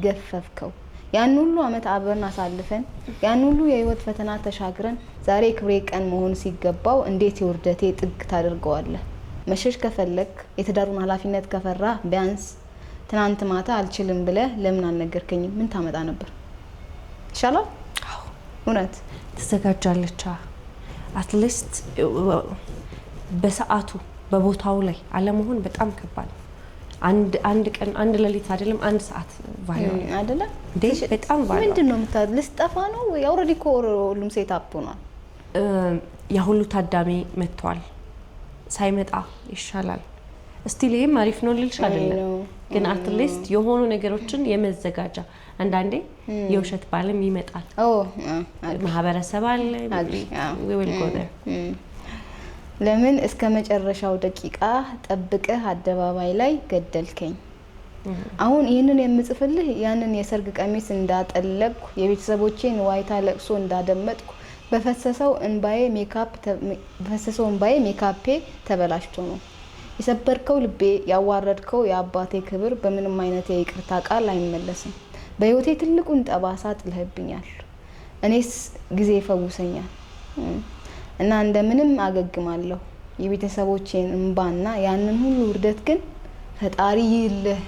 ገፈፍከው ያን ሁሉ አመት አብረን አሳልፈን ያን ሁሉ የህይወት ፈተና ተሻግረን ዛሬ ክብሬ ቀን መሆን ሲገባው እንዴት የውርደቴ ጥግ ታደርገዋለህ መሸሽ ከፈለክ የትዳሩን ኃላፊነት ከፈራ ቢያንስ ትናንት ማታ አልችልም ብለህ ለምን አልነገርከኝም ምን ታመጣ ነበር ይሻላል አዎ እውነት ተዘጋጃለች አትሊስት በሰዓቱ በቦታው ላይ አለመሆን በጣም ከባድ አንድ ቀን አንድ ሌሊት አይደለም አንድ ሰዓት ቫይኦል አይደለ ዴሽ በጣም ቫይኦል ምንድነው ልስጠፋ ነው ያውረዲ ሁሉም ሴት አፕ ሆኗል ያ ሁሉ ታዳሚ መጥቷል ሳይመጣ ይሻላል ስቲል ይሄም አሪፍ ነው ልልሽ አይደለም ግን አትሊስት የሆኑ ነገሮችን የመዘጋጃ አንዳንዴ የውሸት ባለም ይመጣል ማህበረሰብ አለ we will go there ለምን እስከ መጨረሻው ደቂቃ ጠብቀህ አደባባይ ላይ ገደልከኝ አሁን ይሄንን የምጽፍልህ ያንን የሰርግ ቀሚስ እንዳጠለቅኩ የቤተሰቦቼን ዋይታ ለቅሶ እንዳደመጥኩ በፈሰሰው እንባዬ ሜካፔ ተበላሽቶ ነው የሰበርከው ልቤ ያዋረድከው የአባቴ ክብር በምንም አይነት የይቅርታ ቃል አይመለስም በህይወቴ ትልቁን ጠባሳ ጥለህብኛል እኔስ ጊዜ ፈውሰኛል እና እንደምንም አገግማለሁ የቤተሰቦቼን እንባና ያንን ሁሉ ውርደት ግን ፈጣሪ ይልህ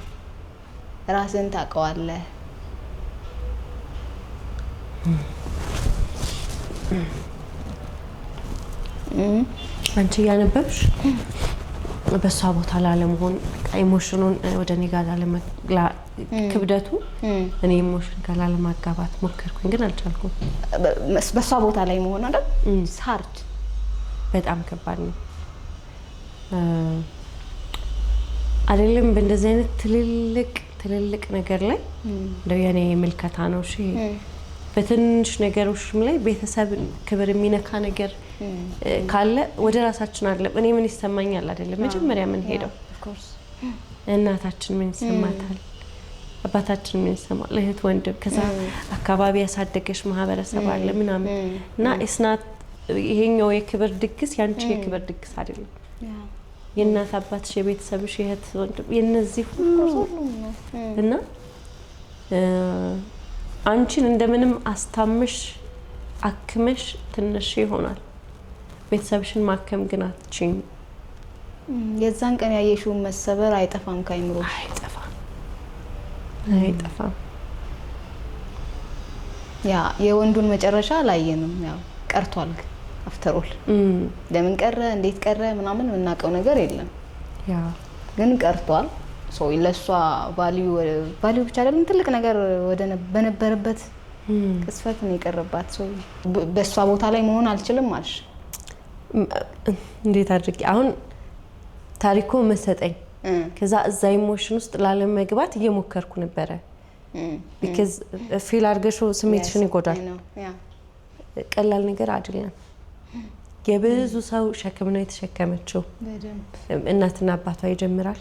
ራስን ታቀዋለህ አንቺ ያነበብሽ በሷ ቦታ ላለመሆን ኢሞሽኑን ወደ እኔ ጋር ክብደቱ እኔ ኢሞሽን ጋር ላለማጋባት ሞከርኩኝ ግን አልቻልኩም በሷ ቦታ ላይ መሆን አይደል ሃርድ በጣም ከባድ ነው አይደለም በእንደዚህ አይነት ትልልቅ ነገር ላይ እንደው የኔ ምልከታ ነው እሺ በትንሽ ነገሮችም ላይ ቤተሰብ ክብር የሚነካ ነገር ካለ ወደ ራሳችን አይደለም እኔ ምን ይሰማኛል አይደለም መጀመሪያ ምን ሄደው ኦፍ ኮርስ እናታችን ምን ይሰማታል አባታችን ምን ይሰማል ለህት ወንድም ከዛ አካባቢ ያሳደገሽ ማህበረሰብ አለ ምናምን እና እስናት ይሄኛው የክብር ድግስ ያንቺ የክብር ድግስ አይደለም የእናት አባትሽ የቤተሰብሽ የህት ወንድም የነዚህ ሁሉ እና አንቺን እንደምንም አስታምሽ አክመሽ ትንሽ ይሆናል ቤተሰብሽን ማከም ግን አትችይም የዛን ቀን ያየሽው መሰበር አይጠፋም ካይምሮ አይጠፋም ያ የወንዱን መጨረሻ ላየንም ያው ቀርቷል አፍተር ኦል ለምን ቀረ እንዴት ቀረ ምናምን እናቀው ነገር የለም ያ ግን ቀርቷል ሶ ለሷ ቫልዩ ብቻ አይደለም ትልቅ ነገር ወደ በነበረበት ቅስፈት ነው የቀረባት ሶ በሷ ቦታ ላይ መሆን አልችልም አልሽ እንዴት አድርጊ አሁን ታሪኩ መሰጠኝ ከዛ እዛ ኢሞሽን ውስጥ ላለም መግባት እየሞከርኩ ነበር because ፊል አርገሽው ስሜትሽን ይጎዳል ቀላል ነገር አይደለም የብዙ ሰው ሸክም ነው የተሸከመችው እናትና አባቷ ይጀምራል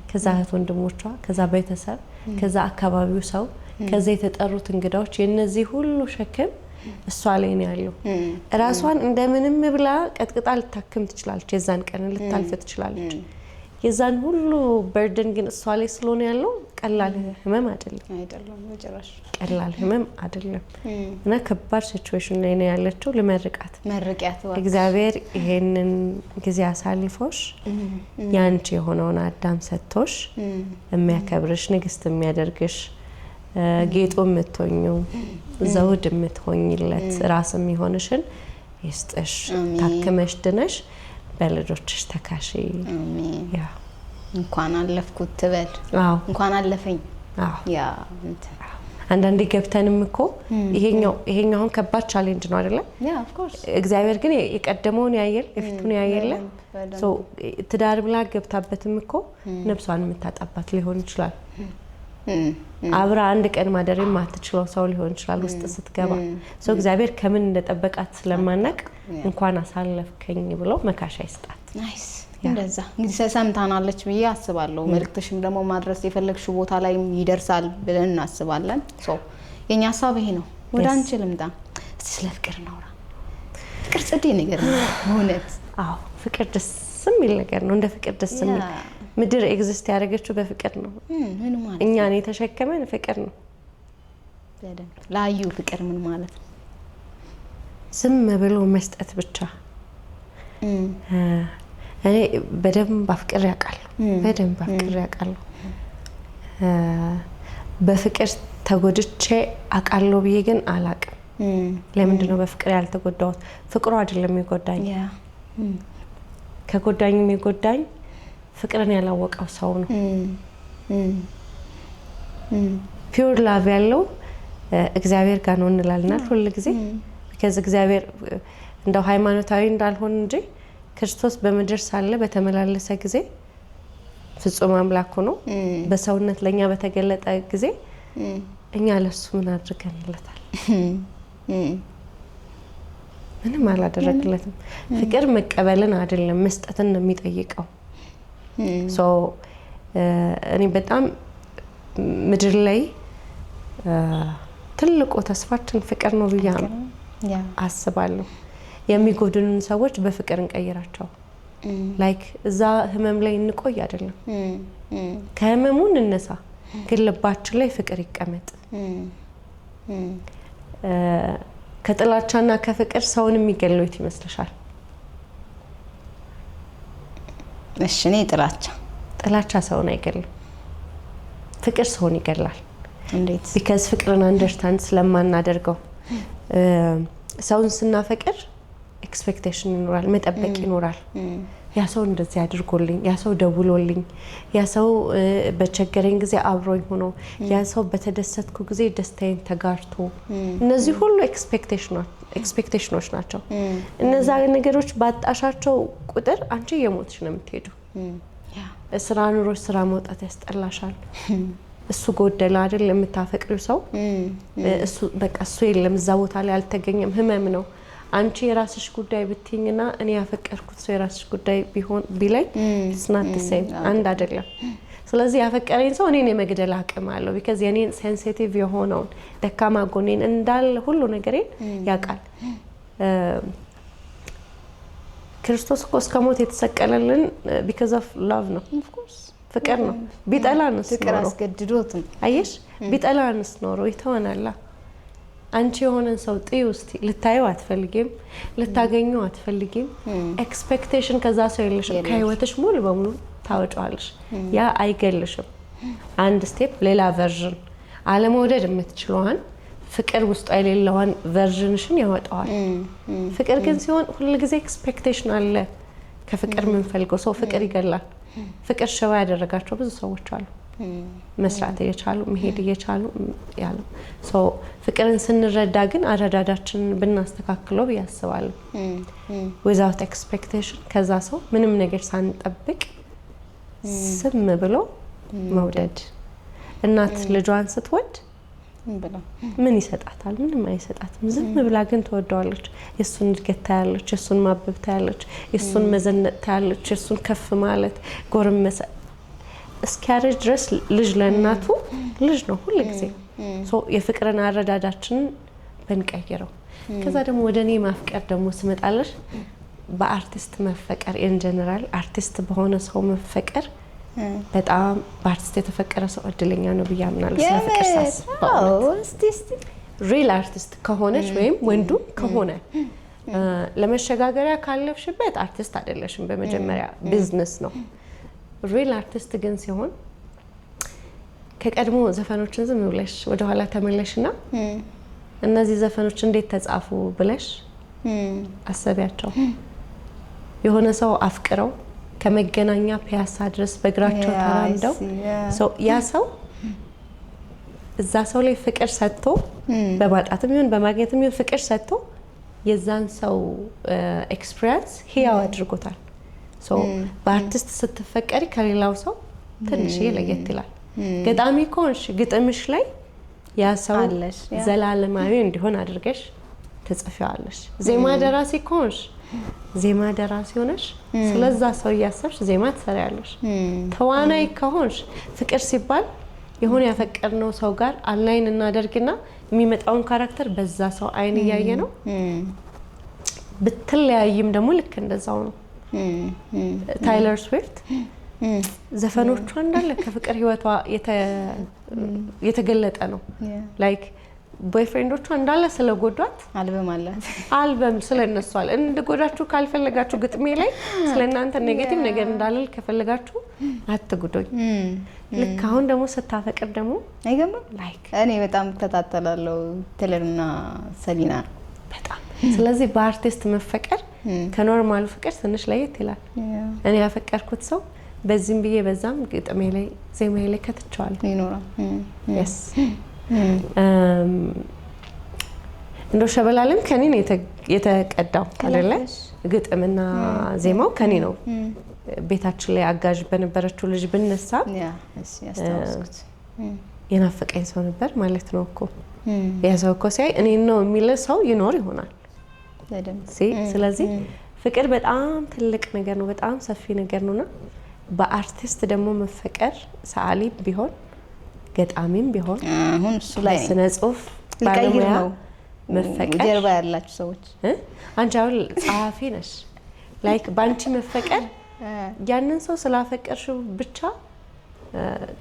ከዛ እህት ወንድሞቿ ከዛ ቤተሰብ ከዛ አካባቢው ሰው ከዛ የተጠሩት እንግዳዎች የነዚህ ሁሉ ሸክም እሷ ላይ ነው ያለው ራሷን እንደምንም ብላ ቀጥቅጣ ልታክም ትችላለች የዛን ቀን ልታልፍ ትችላለች የዛን ሁሉ በርደን ግን እሷ ላይ ስለሆነ ያለው ቀላል ህመም አይደለም መጨረሻ ቀላል ህመም አይደለም እና ከባድ ሲቹዌሽን ላይ ነው ያለችው ለመርቃት እግዚአብሔር ይሄንን ጊዜ አሳልፎሽ ያንቺ የሆነውን አዳም ሰጥቶሽ የሚያከብርሽ ንግስት የሚያደርግሽ ጌጦ የምትሆኚው ዘውድ የምትሆኚለት ራስም ይሆንሽን ይስጥሽ ታከመሽ ድነሽ በልጆችሽ ተካሺ አሜን ያ እንኳን አለፍኩት ትበል አዎ እንኳን አለፈኝ አዎ ያ አንዳንዴ ገብተንም እኮ ይሄኛውን ከባድ ቻሌንጅ ነው አይደለ ያ ኦፍ ኮርስ እግዚአብሔር ግን የቀደመውን ያየል የፊቱን ያየለ ሶ ትዳር ብላ ገብታበትም እኮ ነፍሷን የምታጣባት ሊሆን ይችላል አብራ አንድ ቀን ማደረም ማትችለው ሰው ሊሆን ይችላል ውስጥ ስትገባ ሶ እግዚአብሔር ከምን እንደጠበቃት ስለማናቅ እንኳን አሳለፍከኝ ብሎ መካሻ ይስጣት ናይስ እንደዛ እንግዲህ ሰምታናለች ብዬ አስባለሁ መልክትሽም ደግሞ ማድረስ የፈለግሽው ቦታ ላይ ይደርሳል ብለን እናስባለን ሶ የኛ ሐሳብ ይሄ ነው ወደ አንቺ ልምጣ ስለ ፍቅር ነውራ ፍቅር ጽዴ ነገር ነው ሆነት አዎ ፍቅር ደስ የሚል ነገር ነው እንደ ፍቅር ደስ የሚል ምድር ኤግዚስት ያደረገችው በፍቅር ነው ምን ማለት እኛን የተሸከመን ፍቅር ነው በደንብ ላዩ ፍቅር ምን ማለት ነው ዝም ብሎ መስጠት ብቻ እኔ በደንብ አፍቅሬ አውቃለሁ በፍቅር ተጎድቼ አውቃለሁ ብዬ ግን አላቅም ለምንድን ነው በፍቅር ያልተጎዳሁት ፍቅሩ አይደለም የጎዳኝ ከጎዳኝም የጎዳኝ ፍቅርን ያላወቀው ሰው ነው ፒውር ላቭ ያለው እግዚአብሔር ጋር ነው እንላልና ሁሉ ጊዜ because እግዚአብሔር እንደው ሃይማኖታዊ እንዳልሆን እንጂ ክርስቶስ በመድር ሳለ በተመላለሰ ጊዜ ፍጹም አምላክ ሆኖ በሰውነት ለኛ በተገለጠ ጊዜ እኛ ለሱ ምን አድርገንለታል ምንም አላደረግለትም ፍቅር መቀበልን አይደለም መስጠትን ነው የሚጠይቀው ሶ እኔ በጣም ምድር ላይ ትልቁ ተስፋችን ፍቅር ነው ብዬ አስባለሁ የሚጎዱንን ሰዎች በፍቅር እንቀይራቸው ላይክ እዛ ህመም ላይ እንቆይ አይደለም ከህመሙ እንነሳ ግን ልባችን ላይ ፍቅር ይቀመጥ ከጥላቻና ከፍቅር ሰውን የሚገሉት ይመስልሻል እሺ እኔ ጥላቻ ሰውን አይገልም ፍቅር ሰውን ይገላል እንዴት because ፍቅርን አንደርስታንድ ስለማናደርገው ሰውን ስናፈቅር ኤክስፔክቴሽን ይኖራል መጠበቅ ይኖራል ያ ሰው እንደዚህ አድርጎልኝ ያ ሰው ደውሎልኝ ያ ሰው በቸገረኝ ጊዜ አብሮኝ ሆኖ ያ ሰው በተደሰትኩ ጊዜ ደስታዬን ተጋርቶ እነዚህ ሁሉ ኤክስፔክቴሽኖች ናቸው እነዛ ነገሮች ባጣሻቸው ቁጥር አንቺ የሞትሽ ነው የምትሄጂው ስራ ኑሮሽ ስራ መውጣት ያስጠላሻል እሱ ጎደለ አይደል የምታፈቅሪው ሰው እሱ በቃ እሱ የለም እዛ ቦታ ላይ አልተገኘም ህመም ነው አንቺ የራስሽ ጉዳይ ብትይኝና እኔ ያፈቀርኩት ሰው የራስሽ ጉዳይ ቢላይ it's not the same አንድ አይደለም ስለዚህ ያፈቀረኝ ሰው እኔን የመግደል አቅም አለው because የኔን ሴንሲቲቭ የሆነውን ደካማ ጎኔን እንዳለ ሁሉ ነገሬን ያውቃል ክርስቶስ እኮ እስከ ሞት የተሰቀለልን because of love ነው of course ፍቅር ነው ቢጠላንስ ፍቅር አስገድዶት አየሽ ቢጠላንስ ኖሮ ይተወናል አንቺ የሆነን ሰው ጥዩስቲ ልታየው አትፈልጊም ልታገኘው አትፈልጊም ኤክስፔክቴሽን ከዛ ሰው የለሽም ከህይወትሽ ሙሉ በሙሉ ታወጫዋለሽ ያ አይገልሽም አንድ ስቴፕ ሌላ ቨርዥን አለመውደድ የምትችለዋን ፍቅር ውስጥ አይደለዋን ቨርዥንሽን ያወጣዋል ፍቅር ግን ሲሆን ሁሉ ጊዜ ኤክስፔክቴሽን አለ ከፍቅር ምን ፈልገው ሰው ፍቅር ይገላል ፍቅር ሸዋ ያደረጋቸው ብዙ ሰዎች አሉ መስራት እየቻሉ መሄድ እየቻሉ ያለው ሶ ፍቅርን ስንረዳ ግን አረዳዳችንን ብናስተካክለው ያስባሉ without expectation ከዛ ሰው ምንም ነገር ሳንጠብቅ ስም ብሎ መውደድ እናት ልጇን ስትወድ ምን ይሰጣታል ምንም አይሰጣትም ዝም ብላ ግን ተወደዋለች የሱን እድገት ታያለች የሱን ማበብ ታያለች የሱን መዘነጥ ታያለች የሱን ከፍ ማለት ጎርመሰ እስኪያረጅ ድረስ ልጅ ለእናቱ ልጅ ነው ሁሉ ጊዜ ሶ የፍቅርን አረዳዳችንን በንቀይረው ከዛ ደግሞ ወደኔ ማፍቀር ደግሞ ስመጣለሽ በአርቲስት መፈቀር ኢን ጀነራል አርቲስት በሆነ ሰው መፈቀር በጣም በአርቲስት የተፈቀረ ሰው እድለኛ ነው ብያምናለሁ ስለፍቅር ሳስብ ሪል አርቲስት ከሆነች ወይም ወንዱ ከሆነ ለመሸጋገሪያ ካለፍሽበት አርቲስት አይደለሽም በመጀመሪያ ቢዝነስ ነው ሪል አርቲስት ግን ሲሆን ከቀድሞ ዘፈኖችን ዝም ብለሽ ወደ ኋላ ተመለሽና እነዚህ ዘፈኖች እንዴት ተጻፉ ብለሽ አሰቢያቸው የሆነ ሰው አፍቅረው ከመገናኛ ፒያሳ ድረስ በእግራቸው ተራምደው ያ ሰው እዛ ሰው ላይ ፍቅር ሰጥቶ በማጣትም ይሁን በማግኘትም ይሁን ፍቅር ሰጥቶ የዛን ሰው ኤክስፒሪየንስ ህያው አድርጎታል። በአርቲስት ስትፈቀሪ ከሌላው ሰው ትንሽ ለየት ይላል። ገጣሚ ከሆንሽ ግጥምሽ ላይ ያ ሰው ዘላለማዊ እንዲሆን አድርገሽ ትጽፊዋለሽ። ዜማ ደራሲ ከሆንሽ ዜማ ደራሲ ሆነሽ ስለዛ ሰው እያሰብሽ ዜማ ትሰሪያለሽ። ተዋናይ ከሆንሽ ፍቅር ሲባል የሆነ ያፈቀርነው ሰው ጋር አላይን እናደርግና የሚመጣውን ካራክተር በዛ ሰው አይን እያየ ነው። ብትለያይም ደግሞ ልክ እንደዛው ነው። ታይለር ስዊፍት ዘፈኖቿ እንዳለ ከፍቅር ህይወቷ የተገለጠ ነው። ላይክ ቦይፍሬንዶቿ እንዳለ ስለጎዷት አልበም ስለነሷል። እንደጎዳችሁ ካልፈለጋችሁ ግጥሜ ላይ ስለናንተ ኔጌቲቭ ነገር እንዳለል ከፈለጋችሁ አትጉዶኝ። ልክ አሁን ደግሞ ስታፈቅር ደግሞ አይገርምም? ላይክ እኔ በጣም ተታተላለሁ ቴለርና ሰሊና በጣም። ስለዚህ በአርቲስት መፈቀር ከኖርማሉ ፍቅር ትንሽ ለየት ይላል። እኔ ያፈቀርኩት ሰው በዚህም ብዬ በዛም ግጥሜ ላይ ዜማዬ ላይ ከተቻለ ይኖራል። yes እንደው ሸበላለም ከኔ ነው የተቀዳው አይደለ? ግጥምና ዜማው ከኔ ነው። ቤታችን ላይ አጋዥ በነበረችው ልጅ ብነሳ ያስታውስኩት የናፈቀኝ ሰው ነበር ማለት ነው እኮ። ያ ሰው እኮ ሳይ እኔ ነው የሚል ሰው ይኖር ይሆናል። ስለዚህ ፍቅር በጣም ትልቅ ነገር ነው፣ በጣም ሰፊ ነገር ነውና በአርቲስት ደግሞ መፈቀር ሰዓሊ ቢሆን ገጣሚም ቢሆን አሁን እሱ ላይ ስነ ጽሁፍ ባለሙያ መፈቀር ጀርባ ያላችሁ ሰዎች አንቺ አሁን ጸሐፊ ነሽ። ላይክ ባንቺ መፈቀር ያንን ሰው ስላፈቀርሽው ብቻ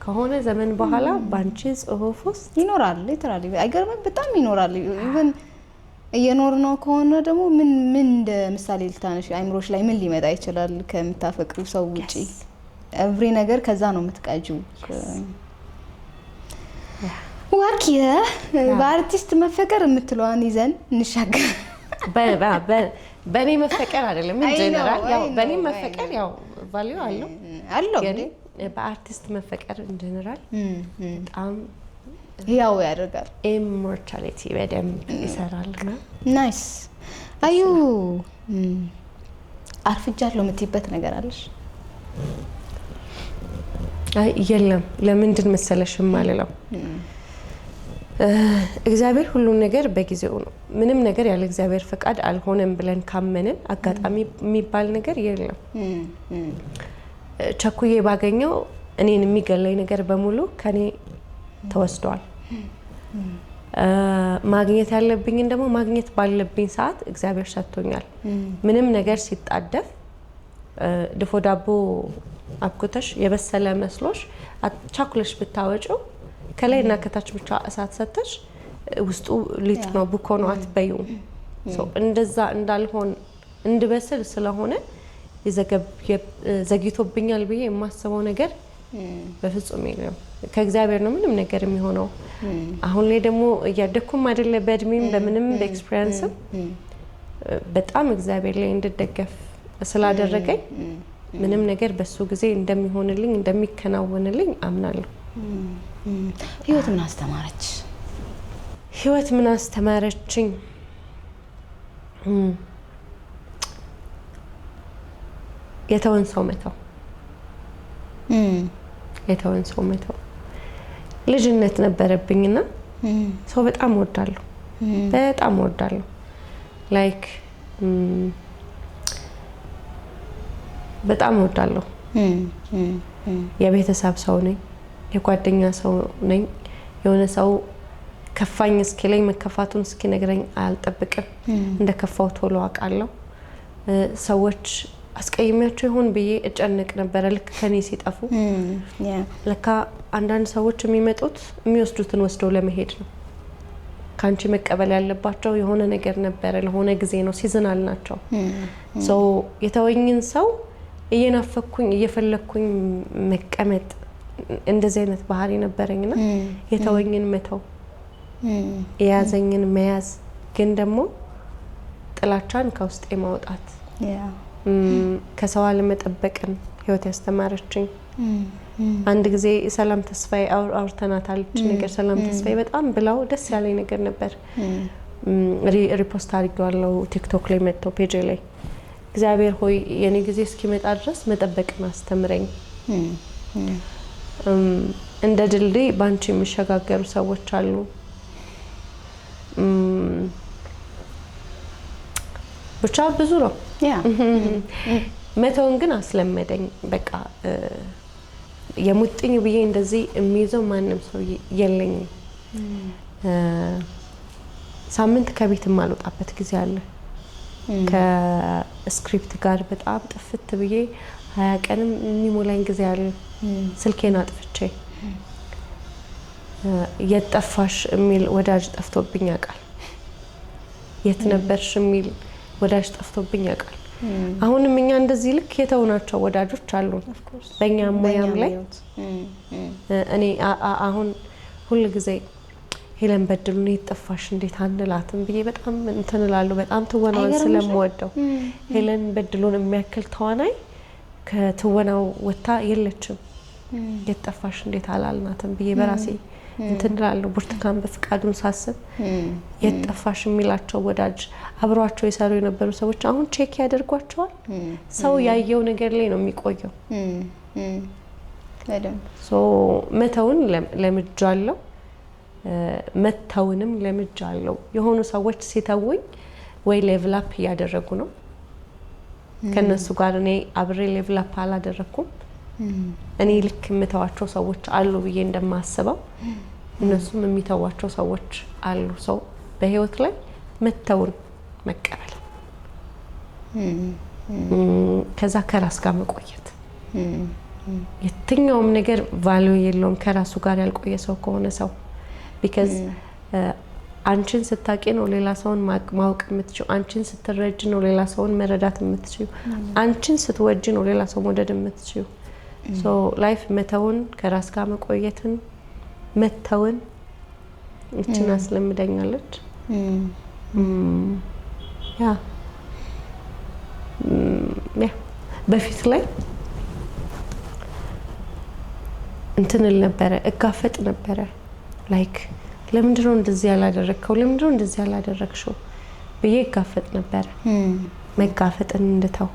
ከሆነ ዘመን በኋላ ባንቺ ጽሁፍ ውስጥ ይኖራል። ሊተራሊ አይገርምም? በጣም ይኖራል። ኢቭን እየኖር ነው ከሆነ ደግሞ ምን እንደ ምሳሌ ልታነሽ አይምሮሽ ላይ ምን ሊመጣ ይችላል? ከምታፈቅሩ ሰው ውጪ ኤቭሪ ነገር ከዛ ነው የምትቀጂው። ዋኪየ በአርቲስት መፈቀር የምትለዋን ይዘን እንሻገር። በኔ መፈቀር አይደለም ጀነራል፣ ያው በኔ መፈቀር ያው ቫልዩ አለው ግን በአርቲስት መፈቀር ጀነራል በጣም ያው ያደርጋል። ኢሞርታሊቲ በደንብ ይሰራልና ናይስ። አዩ አርፍጃለሁ የምትይበት ነገር አለሽ? አይ የለም። ለምንድን መሰለሽ የማልለው እግዚአብሔር ሁሉን ነገር በጊዜው ነው። ምንም ነገር ያለ እግዚአብሔር ፈቃድ አልሆነም ብለን ካመንን አጋጣሚ የሚባል ነገር የለም። ቸኩዬ ባገኘው እኔን የሚገለኝ ነገር በሙሉ ከኔ ተወስዷል። ማግኘት ያለብኝን ደግሞ ማግኘት ባለብኝ ሰዓት እግዚአብሔር ሰጥቶኛል። ምንም ነገር ሲጣደፍ ድፎ ዳቦ አብኩተሽ የበሰለ መስሎሽ ቻኩለሽ ብታወጪው ከላይና ከታች ብቻ እሳት ሰጥተሽ ውስጡ ሊጥ ነው ቡኮ ነው አትበይው። እንደዛ እንዳልሆን እንድበስል ስለሆነ ዘግይቶብኛል ብዬ የማስበው ነገር በፍጹም የለም። ከእግዚአብሔር ነው ምንም ነገር የሚሆነው። አሁን ላይ ደግሞ እያደኩም አይደለ በእድሜም በምንም በኤክስፒሪየንስም በጣም እግዚአብሔር ላይ እንድደገፍ ስላደረገኝ ምንም ነገር በሱ ጊዜ እንደሚሆንልኝ እንደሚከናወንልኝ አምናለሁ። ህይወት ምን አስተማረች? ህይወት ምን አስተማረችኝ? የተወን ሰው መተው። የተወን ሰው መተው ልጅነት ነበረብኝና ሰው በጣም ወዳለሁ፣ በጣም ወዳለሁ። ላይክ በጣም ወዳለሁ። የቤተሰብ ሰው ነኝ፣ የጓደኛ ሰው ነኝ። የሆነ ሰው ከፋኝ እስኪለኝ መከፋቱን እስኪነግረኝ አልጠብቅም። እንደከፋው ቶሎ አውቃለሁ። ሰዎች አስቀይሜያቸው ይሆን ብዬ እጨነቅ ነበር ልክ ከኔ ሲጠፉ። ለካ አንዳንድ ሰዎች የሚመጡት የሚወስዱትን ወስደው ለመሄድ ነው። ካንቺ መቀበል ያለባቸው የሆነ ነገር ነበር፣ ለሆነ ጊዜ ነው፣ ሲዝናል ናቸው። የተወኝን ሰው እየናፈኩኝ እየፈለኩኝ መቀመጥ እንደዚህ አይነት ባህሪ ነበረኝና የተወኝን መተው፣ የያዘኝን መያዝ፣ ግን ደግሞ ጥላቻን ከውስጤ ማውጣት ከሰው አለመጠበቅን ህይወት ያስተማረችኝ አንድ ጊዜ ሰላም ተስፋዬ አውርተናታል ነገር ሰላም ተስፋዬ በጣም ብላው ደስ ያለኝ ነገር ነበር ሪፖስት አድርጌዋለሁ ቲክቶክ ላይ መጥቶ ፔጅ ላይ እግዚአብሔር ሆይ የኔ ጊዜ እስኪመጣ ድረስ መጠበቅን አስተምረኝ እንደ ድልድይ ባንቺ የሚሸጋገሩ ሰዎች አሉ ብቻ ብዙ ነው መተውን ግን አስለመደኝ በቃ የሙጥኝ ብዬ እንደዚህ የሚይዘው ማንንም ሰው የለኝ ሳምንት ከቤት ማልወጣበት ጊዜ አለ ከስክሪፕት ጋር በጣም ጥፍት ብዬ 20 ቀንም የሚሞላኝ ጊዜ አለ ስልኬን አጥፍቼ የጠፋሽ የሚል ወዳጅ ጠፍቶብኝ ያውቃል የት ነበርሽ የሚል ወዳጅ ጠፍቶብኝ ያውቃል አሁንም እኛ እንደዚህ ልክ የተውናቸው ወዳጆች አሉ በእኛ ሙያም ላይ እኔ አሁን ሁሉ ጊዜ ሄለን በድሉን ይጠፋሽ እንዴት አንላትም ብዬ በጣም እንትንላለሁ በጣም ትወናውን ስለምወደው ሄለን በድሉን የሚያክል ተዋናይ ከትወናው ወጣ የለችም የጠፋሽ እንዴት አላልናትም ብዬ በራሴ እንትንላለሁ ብርቱካን በፍቃዱን ሳስብ የጠፋሽ የሚላቸው ወዳጅ አብሯቸው የሰሩ የነበሩ ሰዎች አሁን ቼክ ያደርጓቸዋል ሰው ያየው ነገር ላይ ነው የሚቆየው ሶ መተውን ለምጃለው መተውንም ለምጃለው የሆኑ ሰዎች ሲተውኝ ወይ ሌቭል አፕ ያደረጉ ነው ከነሱ ጋር እኔ አብሬ ሌቭል አፕ አላደረኩም እኔ ልክ የምተዋቸው ሰዎች አሉ ብዬ እንደማስበው እነሱም የሚተዋቸው ሰዎች አሉ ሰው በህይወት ላይ መተውን መቀበል ከዛ ከራስ ጋር መቆየት የትኛውም ነገር ቫልዩ የለውም ከራሱ ጋር ያልቆየ ሰው ከሆነ ሰው because አንቺን ስታቂ ነው ሌላ ሰውን ማወቅ የምትችው አንቺን ስትረጅ ነው ሌላ ሰውን መረዳት የምትችው አንቺን ስትወጂ ነው ሌላ ሰው መውደድ የምትችው so life መተውን ከራስ ጋር መቆየትን መተውን እቺን አስለምደኛለች ያ በፊት ላይ እንትንል ነበረ እጋፈጥ ነበረ ላይክ ለምንድነው እንደዚህ ያላደረከው ለምንድነው እንደዚህ ያላደረክሽው በየ እጋፈጥ ነበረ መጋፈጥን እንደታው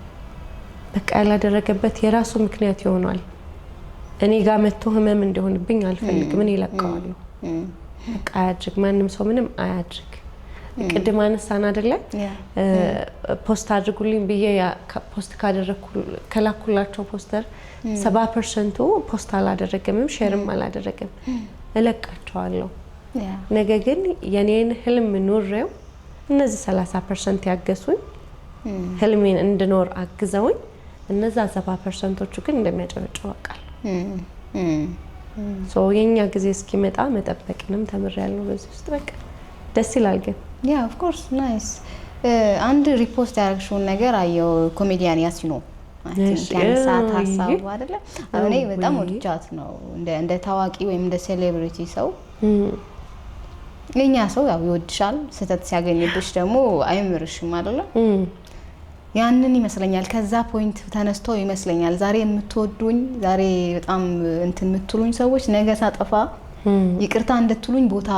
በቃ ያላደረገበት የራሱ ምክንያት ይሆናል እኔ ጋር መጥቶ ህመም እንደሆንብኝ አልፈልግም እኔ ለቀዋለሁ በቃ አያድርግ ማንንም ሰው ምንም አያድርግ ቅድም አነሳን አይደለ ፖስት አድርጉልኝ ብዬ ፖስት ካደረኩ ከላኩላቸው ፖስተር 70% ፖስት አላደረገም ሼርም አላደረገም እለቃቸዋለሁ ነገ ግን የኔን ህልም ኑሬው እነዚህ 30% ያገሱኝ ህልሜን እንድኖር አግዘውኝ እነዛ 70%ዎቹ ግን እንደሚያጨበጭቡ አውቃለሁ ሶ የኛ ጊዜ እስኪመጣ መጠበቅንም ተምሬያለሁ በዚህ ውስጥ በቃ ደስ ይላል ግን ያ ኦፍ ኮርስ ናይስ አንድ ሪፖስት ያደረግሽው ነገር አየው ኮሜዲያን ያሲኖ ያንሳት ሀሳብ አይደለ እኔ በጣም ወድጃት ነው እንደ ታዋቂ ወይም እንደ ሴሌብሪቲ ሰው የኛ ሰው ያው ይወድሻል ስተት ሲያገኝብሽ ደግሞ አይምርሽም አይደለ ያንን ይመስለኛል ከዛ ፖይንት ተነስቶ ይመስለኛል ዛሬ የምትወዱኝ ዛሬ በጣም እንትን የምትሉኝ ሰዎች ነገ ሳጠፋ ይቅርታ እንድትሉኝ ቦታ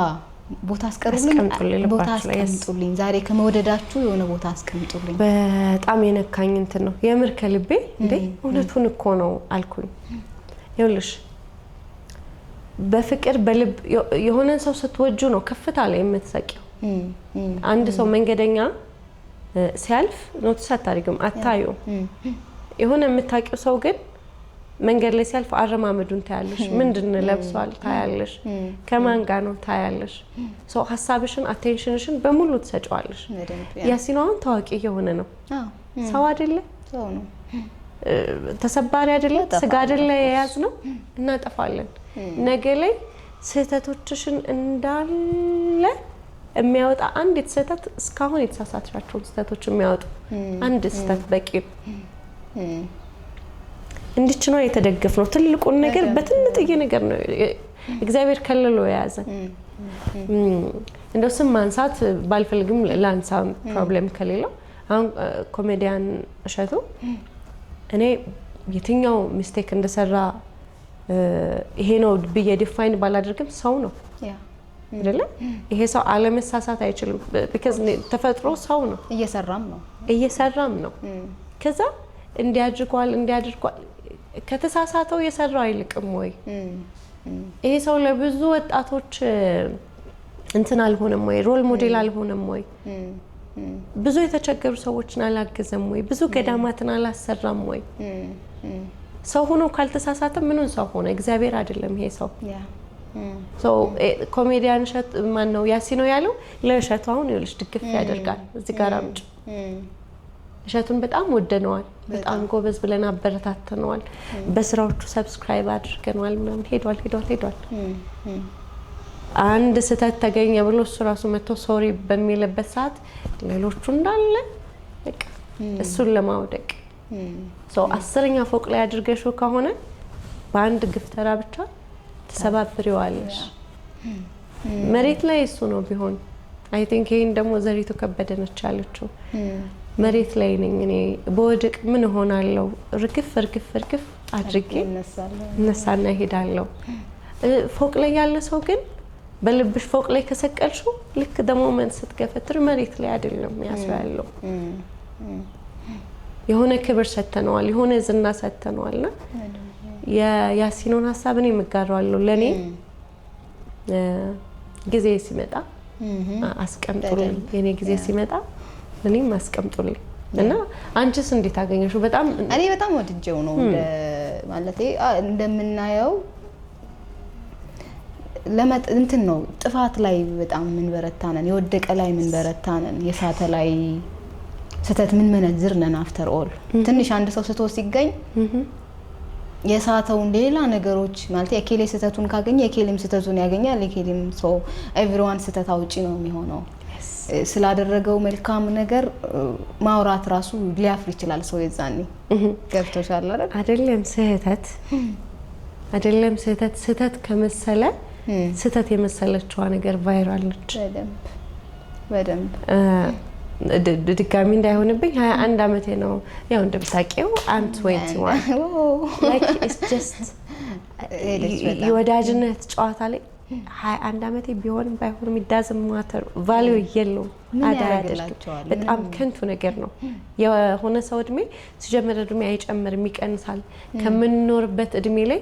አስቀምጡልኝ ዛሬ ከመወደዳችሁ የሆነ ቦታ አስቀምጡልኝ በጣም የነካኝ እንትን ነው የምር ከልቤ እንዴ እውነቱን እኮ ነው አልኩኝ ይኸውልሽ በፍቅር በልብ የሆነ ሰው ስትወጁ ነው ከፍታ ላይ የምትሰቂው አንድ ሰው መንገደኛ ሲያልፍ ኖቲስ አታሪግም አታዩ የሆነ የምታቂው ሰው ግን መንገድ ላይ ሲያልፍ አረማመዱን ታያለሽ ምንድነው ለብሷል ታያለሽ ከማን ጋር ነው ታያለሽ ሶ ሐሳብሽን አቴንሽንሽን በሙሉ ተሰጫዋለሽ ያሲኖን ታዋቂ የሆነ ነው ሰው አይደለ ሰው ነው ተሰባሪ አይደለ ስጋ አይደለ የያዝ ነው እናጠፋለን ነገ ላይ ስህተቶችሽን እንዳለ የሚያወጣ አንድ የተሰተት እስካሁን የተሳሳትሻቸው ስህተቶች የሚያወጡ አንድ ስህተት በቂ እንዲች ነው የተደገፍነው ትልቁን ነገር በትንጥዬ ነገር ነው እግዚአብሔር ከለሎ የያዘ እንደው ስም ማንሳት ባልፈልግም ላንሳ ፕሮብሌም ከሌለው አሁን ኮሜዲያን እሸቱ እኔ የትኛው ሚስቴክ እንደሰራ ይሄ ነው ብዬ ዲፋይን ባላደርግም ሰው ነው አይደለ? ይሄ ሰው አለመሳሳት አይችልም። because ተፈጥሮ ሰው ነው፣ እየሰራም ነው። ከዛ እንዲያድርጓል ከተሳሳተው የሰራው አይልቅም ወይ? ይሄ ሰው ለብዙ ወጣቶች እንትን አልሆነም ወይ? ሮል ሞዴል አልሆነም ወይ? ብዙ የተቸገሩ ሰዎችን አላገዘም ወይ? ብዙ ገዳማትን አላሰራም ወይ? ሰው ሆኖ ካልተሳሳተ ምኑን ሰው ሆነ? እግዚአብሔር አይደለም ይሄ ሰው። ኮሜዲያን እሸቱ ማን ነው ያሲኖ ያለው ለእሸቱ አሁን ይኸውልሽ ድግፍ ያደርጋል እዚህ ጋር አምጪ። እሸቱን በጣም ወደነዋል፣ በጣም ጎበዝ ብለን አበረታተነዋል፣ በስራዎቹ ሰብስክራይብ አድርገነዋል ምናምን ሄዷል። አንድ ስህተት ተገኘ ብሎ እሱ ራሱ መጥቶ ሶሪ በሚልበት ሰዓት ሌሎቹ እንዳለ በቃ እሱን ለማውደቅ አስረኛ ፎቅ ላይ አድርገሽው ከሆነ በአንድ ግፍተራ ብቻ ተሰባብሪዋለሽ። መሬት ላይ እሱ ነው ቢሆን አይ ቲንክ ይሄን ደግሞ ዘሪቱ ከበደ ነች ያለችው። መሬት ላይ ነኝ እኔ በወድቅ ምን ሆናለሁ? ርግፍ አድርጌ እነሳና እሄዳለሁ። ፎቅ ላይ ያለ ሰው ግን በልብሽ ፎቅ ላይ ከሰቀልሽው ልክ ደግሞ ሞመንት ስትገፈትር መሬት ላይ አይደለም ያለው። የሆነ ክብር ሰተነዋል፣ የሆነ ዝና ሰተነዋልና የያሲኖን ሀሳብ እኔ የምጋራዋለሁ። ለኔ ጊዜ ሲመጣ አስቀምጡልኝ፣ የኔ ጊዜ ሲመጣ እኔም አስቀምጡልኝ። እና አንቺስ እንዴት አገኘሽው? እኔ በጣም ወድጄው ነው ማለቴ እንደምናየው እንትን ነው። ጥፋት ላይ በጣም ምን በረታነን፣ የወደቀ ላይ ምን በረታነን፣ የሳተ ላይ ስተት ምን መነዝር ነን። አፍተር ኦል ትንሽ አንድ ሰው ስቶ ሲገኝ የሳተውን ሌላ ነገሮች ማለት የኬሌ ስተቱን ካገኘ የኬሌም ስተቱን ያገኛል። የኬሌም ሰው ኤቭሪዋን ስተት አውጪ ነው የሚሆነው። ስላደረገው መልካም ነገር ማውራት ራሱ ሊያፍር ይችላል ሰው የዛኔ። ገብቶሻል አይደል? አይደለም ስህተት ከመሰለ ስህተት የመሰለችዋ ነገር ቫይራል ነች። በደንብ ድጋሚ እንዳይሆንብኝ 21 አመቴ ነው። ያው እንደምታውቂው I'm 21 like it's just የወዳጅነት ጨዋታ ላይ 21 አመቴ ቢሆንም ባይሆንም doesn't matter value የለውም። በጣም ከንቱ ነገር ነው። የሆነ ሰው እድሜ ሲጀምር እድሜ አይጨምርም ይቀንሳል። ከምንኖርበት እድሜ ላይ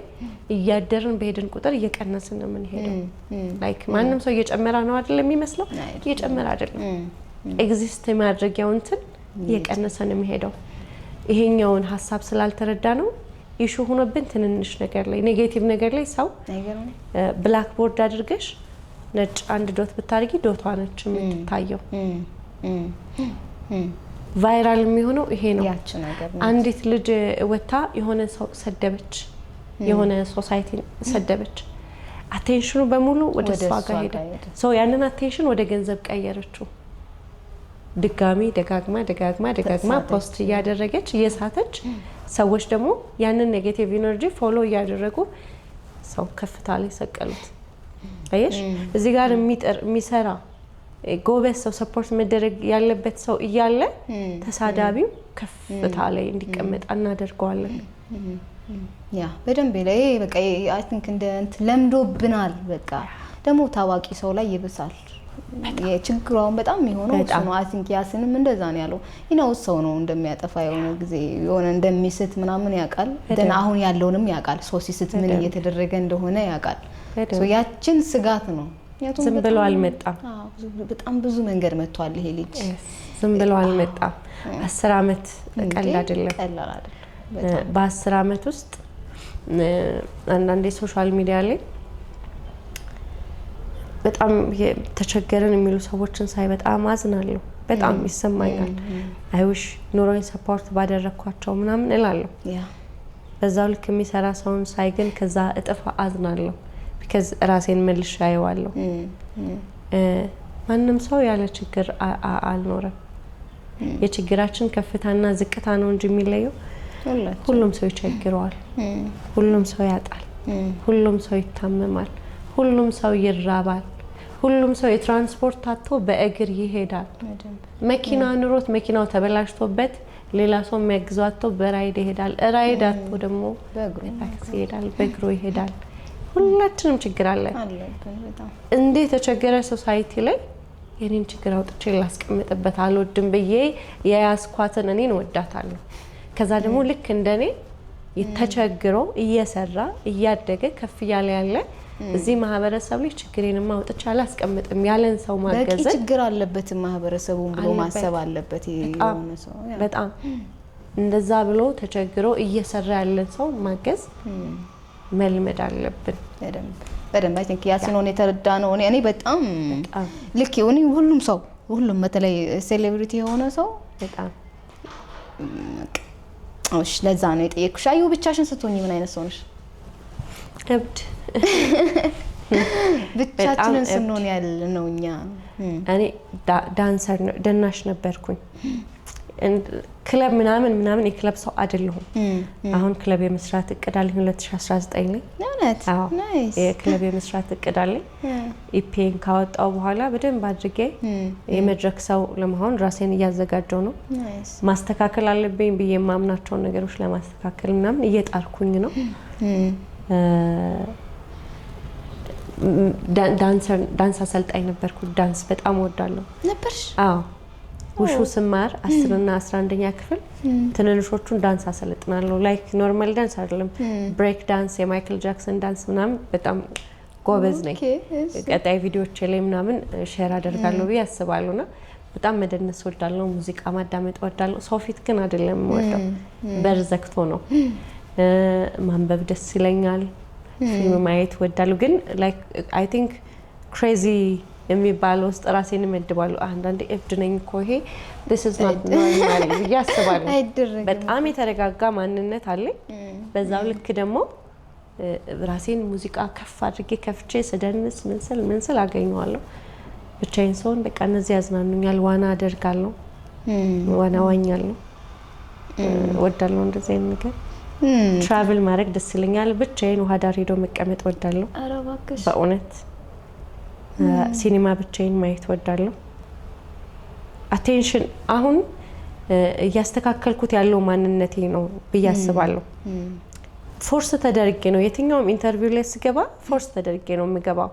እያደርን በሄድን ቁጥር እየቀነስን ነው የምንሄደው። like ማንም ሰው እየጨመረ ነው አይደለም የሚመስለው፣ እየጨመረ አይደለም። ኤግዚስት ማድረጊያው እንትን እየቀነሰ ነው የሚሄደው። ይሄኛውን ሀሳብ ስላልተረዳ ነው ኢሹ ሆኖብን ትንንሽ ነገር ላይ ኔጌቲቭ ነገር ላይ ሰው ብላክ ቦርድ አድርገሽ ነጭ አንድ ዶት ብታርጊ ዶቷ ነች የምትታየው። ቫይራል የሚሆነው ይሄ ነው። አንዲት ልጅ ወታ የሆነ ሰው ሰደበች፣ የሆነ ሶሳይቲ ሰደበች፣ አቴንሽኑ በሙሉ ወደ እሷ ጋር ሄደ። ሰው ያንን አቴንሽን ወደ ገንዘብ ቀየረችው። ድጋሚ ደጋግማ ፖስት እያደረገች እየሳተች ሰዎች ደግሞ ያንን ኔጌቲቭ ኢነርጂ ፎሎ እያደረጉ ሰው ከፍታ ላይ ሰቀሉት። አየሽ እዚህ ጋር የሚሰራ ጎበዝ ሰው ሰፖርት መደረግ ያለበት ሰው እያለ ተሳዳቢው ከፍታ ላይ እንዲቀመጥ እናደርገዋለን። ያ በደንብ ላይ በቃ አይ ቲንክ እንደ ለምዶብናል። በቃ ደግሞ ታዋቂ ሰው ላይ ይብሳል። የችግሯን በጣም የሚሆነው እሱ ነው። አይ ቲንክ ያስንም እንደዛ ነው ያለው። ይናው ሰው ነው እንደሚያጠፋ የሆነ ጊዜ የሆነ እንደሚስት ምናምን ያውቃል። ደን አሁን ያለውንም ያውቃል። ሶ ሲስት ምን እየተደረገ እንደሆነ ያውቃል። ሶ ያችን ስጋት ነው። ዝም ብሎ አልመጣም። በጣም ብዙ መንገድ መጥቷል ይሄ ልጅ። ዝም ብሎ አልመጣም። 10 አመት ቀላል አይደለም። በ10 አመት ውስጥ አንዳንዴ ሶሻል ሚዲያ ላይ በጣም ተቸገረን የሚሉ ሰዎችን ሳይ በጣም አዝናለሁ። በጣም ይሰማኛል። አይውሽ ኑሮዬን ሰፖርት ባደረኳቸው ምናምን እላለሁ። በዛው ልክ የሚሰራ ሰውን ሳይ ግን ከዛ እጥፍ አዝናለሁ። because ራሴን መልሼ አየዋለሁ። ማንም ሰው ያለ ችግር አልኖረም። የችግራችን ከፍታና ዝቅታ ነው እንጂ የሚለየው ሁሉም ሰው ይቸግረዋል፣ ሁሉም ሰው ያጣል፣ ሁሉም ሰው ይታመማል፣ ሁሉም ሰው ይራባል፣ ሁሉም ሰው የትራንስፖርት ታቶ በእግር ይሄዳል። መኪና ኑሮት መኪናው ተበላሽቶበት ሌላ ሰው የሚያግዘው አጥቶ በራይድ ይሄዳል። ራይድ አጥቶ ደግሞ በታክሲ ይሄዳል፣ በእግሩ ይሄዳል። ሁላችንም ችግር አለ። እንደ የተቸገረ ሶሳይቲ ላይ የኔን ችግር አውጥቼ ላስቀምጥበት አልወድም ብዬ የያዝኳትን እኔን ወዳታለሁ። ከዛ ደግሞ ልክ እንደኔ ተቸግሮ እየሰራ እያደገ ከፍ እያለ ያለ እዚህ ማህበረሰብ ላይ ችግሬንማ አውጥቼ አላስቀምጥም ያለን ሰው ማገዝ በቂ ችግር አለበት ማህበረሰቡ ብሎ ማሰብ አለበት። የሆነ ሰው በጣም እንደዛ ብሎ ተቸግሮ እየሰራ ያለን ሰው ማገዝ መልመድ አለብን። በደንብ አይ ቲንክ ያስነውን የተረዳ ነው። እኔ በጣም ልክ የሆነ ሁሉም በተለይ ሴሌብሪቲ የሆነ ሰው በጣም እሺ፣ ለዛ ነው የጠየኩሽ። አዩ ብቻሽን ስትሆኚ ምን አይነት ሰው ነሽ? እብድ ብቻችንን ስንሆን ያለ ነው እኛ። እኔ ዳንሰር ደናሽ ነበርኩኝ። ክለብ ምናምን የክለብ ሰው አይደለሁም። አሁን ክለብ የመስራት እቅድ አለኝ 2019 ላይ። ናይስ። የክለብ የመስራት እቅድ አለኝ። ኢፒን ካወጣው በኋላ በደንብ አድርጌ የመድረክ ሰው ለመሆን ራሴን እያዘጋጀው ነው። ማስተካከል አለብኝ ብዬ የማምናቸውን ነገሮች ለማስተካከል ምናምን እየጣርኩኝ ነው። ዳንስ አሰልጣኝ ነበርኩ። ዳንስ በጣም እወዳለሁ። ነበርሽ? አዎ። ውሹ ስማር 10 እና 11ኛ ክፍል ትንንሾቹን ዳንስ አሰልጥናለሁ። ላይክ ኖርማል ዳንስ አይደለም፣ ብሬክ ዳንስ፣ የማይክል ጃክሰን ዳንስ ምናምን በጣም ጎበዝ ነኝ። ቀጣይ ቪዲዮዎች ላይ ምናምን ሼር አደርጋለሁ ብዬ አስባለሁና በጣም መደነስ ወዳለሁ፣ ሙዚቃ ማዳመጥ ወዳለሁ። ሰው ፊት ግን አይደለም ወደው በር ዘግቶ ነው። ማንበብ ደስ ይለኛል፣ ፊልም ማየት ወዳለሁ። ግን ላይክ አይ ቲንክ ክሬዚ የሚባለው ውስጥ ራሴን እመድባለሁ። አንዳንዴ እብድ ነኝ እኮ ይሄ this is not normal ብዬ አስባለሁ። በጣም የተረጋጋ ማንነት አለኝ። በዛው ልክ ደግሞ ራሴን ሙዚቃ ከፍ አድርጌ ከፍቼ ስደንስ ምን ስል አገኘዋለሁ። ብቻዬን ስሆን በቃ እነዚህ ያዝናኑኛል። ዋና አደርጋለሁ፣ ዋና ዋኛለሁ፣ ወዳለሁ እንደዚህ አይነት ነገር። ትራቭል ማድረግ ደስ ይለኛል። ብቻዬን ውሃ ዳር ሄዶ መቀመጥ ወዳለሁ። ኧረ እባክሽ በእውነት ሲኒማ ብቻዬን ማየት ወዳለሁ። አቴንሽን አሁን እያስተካከልኩት ያለው ማንነቴ ነው ብዬ አስባለሁ። ፎርስ ተደርጌ ነው የትኛውም ኢንተርቪው ላይ ስገባ ፎርስ ተደርጌ ነው የምገባው።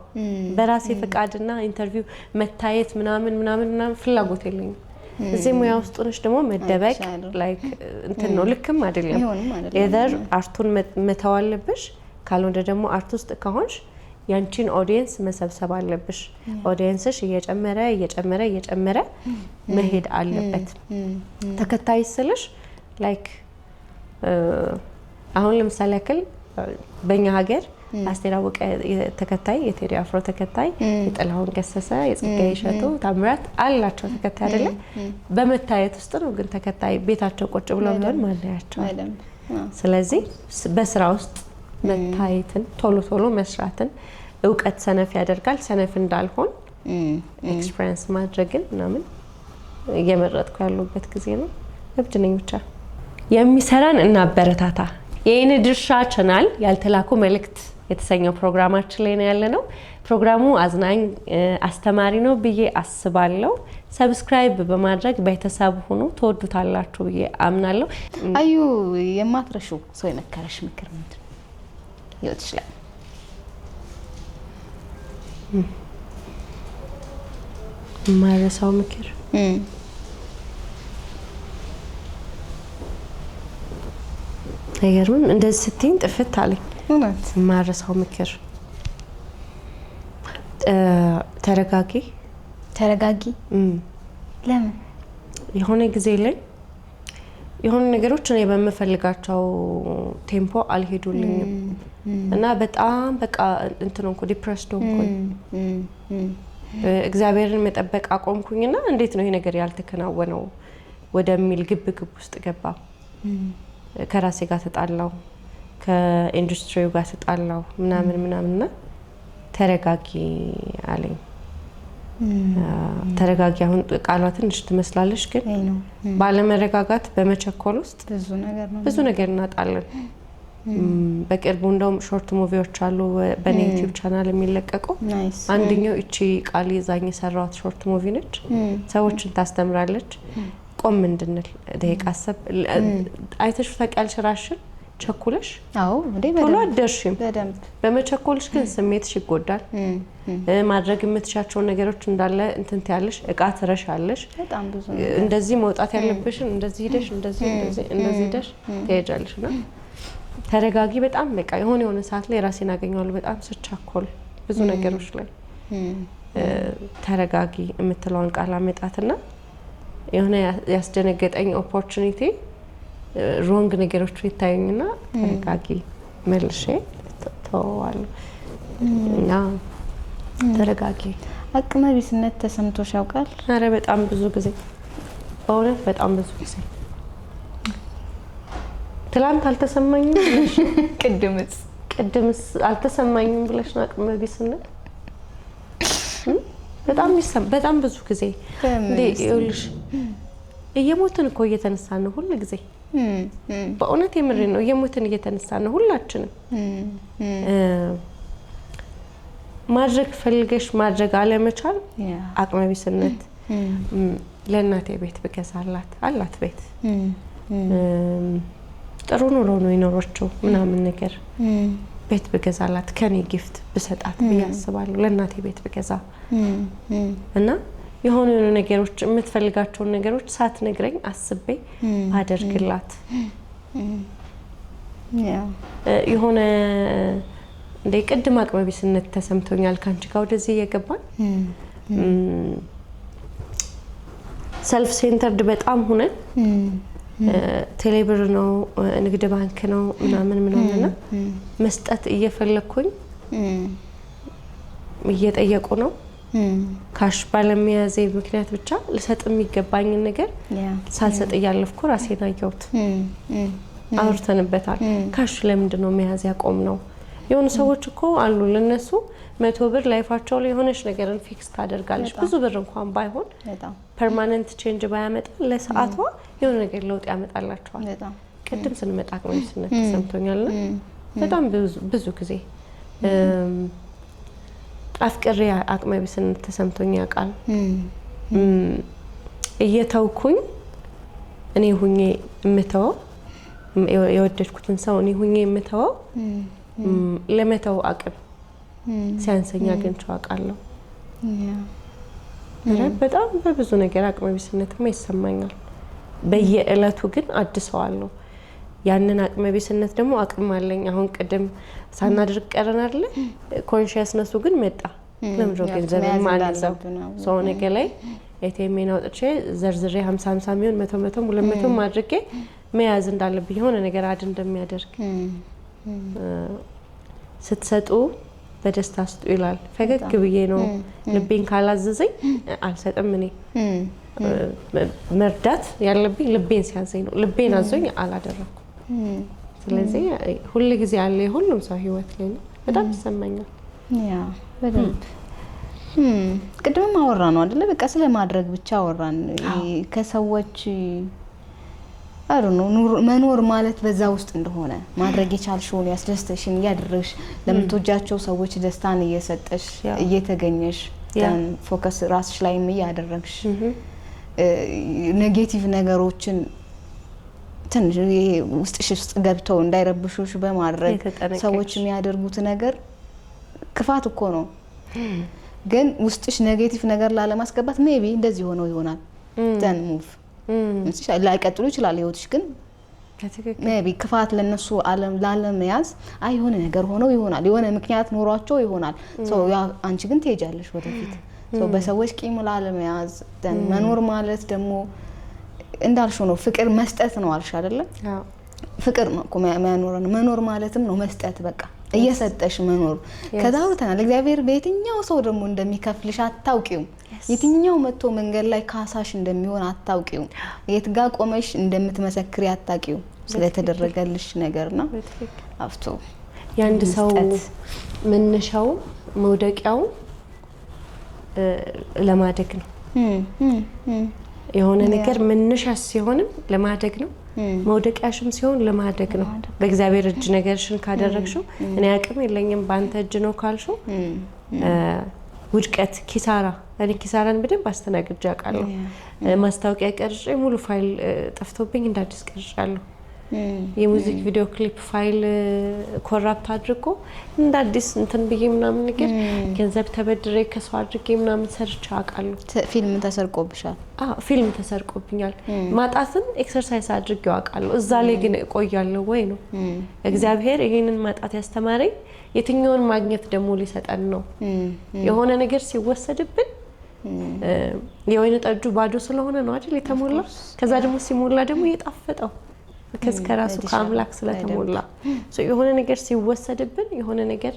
በራሴ ፈቃድና ኢንተርቪው መታየት ምናምን ፍላጎት የለኝም። እዚህ ሙያ ውስጥ ነሽ ደግሞ መደበቅ ላይክ እንትን ነው፣ ልክም አይደለም። ኤዘር አርቱን መተው አለብሽ፣ ካልሆነ ደግሞ አርት ውስጥ ከሆንሽ ያንቺን ኦዲየንስ መሰብሰብ አለብሽ። ኦዲየንስሽ እየጨመረ መሄድ አለበት። ተከታይ ስለሽ ላይክ አሁን ለምሳሌ ያክል በእኛ ሀገር አስቴር አወቀ ተከታይ፣ የቴዲ አፍሮ ተከታይ፣ የጥላሁን ገሰሰ፣ የጽጌረዳ እሸቱ፣ ታምራት አላቸው ተከታይ አይደለ? በመታየት ውስጥ ነው። ግን ተከታይ ቤታቸው ቁጭ ብለው ቢሆን ማናያቸው። ስለዚህ በስራ ውስጥ መታየትን ቶሎ መስራትን እውቀት ሰነፍ ያደርጋል። ሰነፍ እንዳልሆን ኤክስፒሪየንስ ማድረግን ምናምን እየመረጥኩ ያለበት ጊዜ ነው። እብድ ነኝ ብቻ። የሚሰራን እናበረታታ። የኔ ድርሻ ቻናል ያልተላኩ መልእክት የተሰኘው ፕሮግራማችን ላይ ነው ያለነው። ፕሮግራሙ አዝናኝ አስተማሪ ነው ብዬ አስባለሁ። ሰብስክራይብ በማድረግ ቤተሰብ ሁኑ፣ ተወዱታላችሁ ብዬ አምናለሁ። አዩ የማትረሹ ሰው የመከረሽ ምክር ምንድን ነው? ይወጥሽ ላይ ማረሳው ምክር አይገርምም? እንደዚህ ስትይኝ ጥፍት አለኝ። እውነት ማረሳው ምክር ተረጋጊ። ለምን? የሆነ ጊዜ ላይ የሆነ ነገሮች እኔ በመፈልጋቸው ቴምፖ አልሄዱልኝም እና በጣም በቃ እንትን እንኳን ዲፕሬስድ ሆንኩኝ። እግዚአብሔርን መጠበቅ አቆምኩኝና እንዴት ነው ይሄ ነገር ያልተከናወነው ወደሚል ግብ ውስጥ ገባ። ከራሴ ጋር ተጣላው፣ ከኢንዱስትሪው ጋር ተጣላው ምናምንና ተረጋጊ አለኝ። ተረጋጊ። አሁን ቃሏ ትንሽ ትመስላለች፣ ግን ባለመረጋጋት በመቸኮል ውስጥ ብዙ ነገር እናጣለን። በቅርቡ እንደውም ሾርት ሙቪዎች አሉ በኔ ዩቲዩብ ቻናል የሚለቀቁ አንደኛው እቺ ቃል ይዛኝ ሰራዋት ሾርት ሙቪ ነች ሰዎችን ታስተምራለች ቆም እንድንል ደቂቃ አሰብ አይተሽ ታውቂያለሽ ራስሽን ቸኩለሽ ቶሎ አደርሽም በመቸኮልሽ ግን ስሜትሽ ይጎዳል ማድረግ የምትሻቸው ነገሮች እንዳለ እንትን ትያለሽ እቃ ትረሻለሽ በጣም ብዙ እንደዚህ መውጣት ያለብሽን እንደዚህ ሄደሽ እንደዚህ ሄደሽ ትሄጃለሽና ተረጋጊ በጣም በቃ የሆነ ሰዓት ላይ ራሴን አገኘዋለሁ በጣም ስቻኮል ብዙ ነገሮች ላይ ተረጋጊ የምትለውን ቃል አመጣትና የሆነ ያስደነገጠኝ ኦፖርቹኒቲ ሮንግ ነገሮች ይታዩኝና ተረጋጊ መልሼ ተዋዋለሁ እና ተረጋጊ አቅመ ቢስነት ተሰምቶሽ ያውቃል? አረ በጣም ብዙ ጊዜ በእውነት በጣም ብዙ ጊዜ ትላንት አልተሰማኝም ቅድምስ አልተሰማኝም ብለሽ ነው አቅመ ቢስነት በጣም ብዙ ጊዜ እንዴ ይኸውልሽ እየሞትን እኮ እየተነሳን ነው ሁሉ ጊዜ በእውነት የምሬን ነው እየሞትን እየተነሳን ነው ሁላችንም ማድረግ ፈልገሽ ማድረግ አለመቻል አቅመ ቢስነት ለእናቴ ቤት ብገዛላት አላት ቤት ጥሩ ኑሮ ነው ይኖርቸው ምናምን ነገር ቤት ብገዛላት ከኔ ጊፍት ብሰጣት ብያስባለሁ ለእናቴ ቤት ብገዛ እና የሆነ ነገሮች የምትፈልጋቸው ነገሮች ሳትነግረኝ አስቤ ባደርግላት የሆነ እንደ ቅድም አቅመ ቢስነት ተሰምቶኛል ካንቺ ጋር ወደዚህ እየገባን ሰልፍ ሴንተርድ በጣም ሆነን ቴሌብር ነው ንግድ ባንክ ነው ምናምንና መስጠት እየፈለኩኝ እየጠየቁ ነው ካሽ ባለመያዜ ምክንያት ብቻ ልሰጥ የሚገባኝ ነገር ሳልሰጥ ያለፍኩ ራሴን አየሁት አውርተንበታል ካሽ ለምንድን ነው መያዝ ያቆም ነው የሆነ ሰዎች እኮ አሉ ለነሱ 100 ብር ላይፋቸው ላይ የሆነች ነገርን ፊክስ ታደርጋለች ብዙ ብር እንኳን ባይሆን ፐርማነንት ቼንጅ ባያመጣ ለሰዓቷ የሆነ ነገር ለውጥ ያመጣላቸዋል ቅድም ስንመጣ አቅመ ቢስነት ተሰምቶኛልና በጣም ብዙ ጊዜ አፍቅሬ አቅመ ቢስነት ተሰምቶኝ ያውቃል እየተውኩኝ እኔ ሁኜ የምተወው የወደድኩትን ሰው እኔ ሁኜ የምተወው ለመተው አቅም ሲያንሰኛ ግን አውቃለሁ በጣም በብዙ ነገር አቅመ ቢስነትም ይሰማኛል በየእለቱ ግን አድሰዋለሁ ያንን አቅመ ቢስነት ደግሞ አቅም አለኝ አሁን ቅድም ሳናድርቅ ቀረን አይደል ኮንሺየስነሱ ግን መጣ ለምንድነው ገንዘብ ማለዛው ሰው ነገር ላይ ኤቲኤም ነው ወጥቼ ዘርዝሬ 50 50 ሚሊዮን 100 100 200 ማድረጌ መያዝ እንዳለብኝ የሆነ ነገር አድ እንደሚያደርግ ስትሰጡ በደስታ ስጡ ይላል ፈገግ ብዬ ነው ልቤን ካላዘዘኝ አልሰጥም እኔ መርዳት ያለብኝ ልቤን ሲያዘኝ ነው ልቤን አዘኝ አላደረኩም ስለዚህ ሁሉ ጊዜ ያለ ሁሉም ሰው ህይወት ላይ ነው በጣም ይሰማኛል ያ በደንብ ቅድም አወራ ነው አይደለ በቃ ስለ ማድረግ ብቻ አወራን ከሰዎች ነው መኖር ማለት በዛ ውስጥ እንደሆነ ማድረግ የቻልሽውን ያስደስተሽን ያድርሽ ለምትወጃቸው ሰዎች ደስታን እየሰጠሽ እየተገኘሽ ደን ፎከስ ራስሽ ላይ ያደረግሽ ኔጌቲቭ ነገሮችን ትንሽ ውስጥሽ ውስጥ ገብተው እንዳይረብሹሽ በማድረግ ሰዎች የሚያደርጉት ነገር ክፋት እኮ ነው ግን ውስጥሽ ኔጌቲቭ ነገር ላለማስገባት ሜቢ እንደዚህ ሆኖ ይሆናል ደን ሙቭ ላይቀጥሉ ይችላል ህይወትሽ ግን ሜቢ ክፋት ለነሱ ዓለም ያዝ አይሆነ ነገር ሆኖ ይሆናል የሆነ ምክንያት ኖሯቸው ይሆናል ሶ ያ አንቺ ግን ትሄጃለሽ ወደፊት ሶ በሰዎች ቂም ለዓለም ያዝ ደን መኖር ማለት ደግሞ እንዳልሽው ነው ፍቅር መስጠት ነው አልሽ አይደለ ፍቅር ነው መኖር ማለትም ነው መስጠት በቃ እየሰጠሽ መኖር ከዛው ተናል እግዚአብሔር በየትኛው ሰው ደግሞ እንደሚከፍልሽ አታውቂው የትኛው መጥቶ መንገድ ላይ ካሳሽ እንደሚሆን አታውቂው የት ጋር ቆመሽ እንደምትመሰክሪ አታውቂው ስለተደረገልሽ ነገርና አፍቶ ያንድ ሰው መነሻው መውደቂያው ለማደግ ነው የሆነ ነገር መነሻሽ ሲሆንም ለማደግ ነው መውደቂያሽም ሲሆን ለማደግ ነው በእግዚአብሔር እጅ ነገርሽን ካደረግሽው እኔ አቅም የለኝም ባንተ እጅ ነው ካልሽው ውድቀት ኪሳራ እኔ ኪሳራን በደንብ አስተናግጄ አውቃለሁ ማስታወቂያ ቀርጬ ሙሉ ፋይል ጠፍቶብኝ እንዳዲስ ቀርጫለሁ የሙዚክ ቪዲዮ ክሊፕ ፋይል ኮራፕት አድርጎ እንዳዲስ እንትን ብዬ ምናምን ነገር ገንዘብ ተበድሬ ከሰው አድርጌ ምናምን ሰርቼ አውቃለሁ ፊልም ተሰርቆብሻል ፊልም ተሰርቆብኛል ማጣትን ኤክሰርሳይዝ አድርጌ አውቃለሁ እዛ ላይ ግን ቆያለሁ ወይ ነው እግዚአብሔር ይሄንን ማጣት ያስተማረኝ የትኛውን ማግኘት ደሞ ሊሰጠን ነው የሆነ ነገር ሲወሰድብን የወይን ጠጁ ባዶ ስለሆነ ነው አይደል የተሞላ ከዛ ደሞ ሲሞላ ደሞ የጣፈጠው ከስከራሱ ከአምላክ ስለተሞላ የሆነ ነገር ሲወሰድብን የሆነ ነገር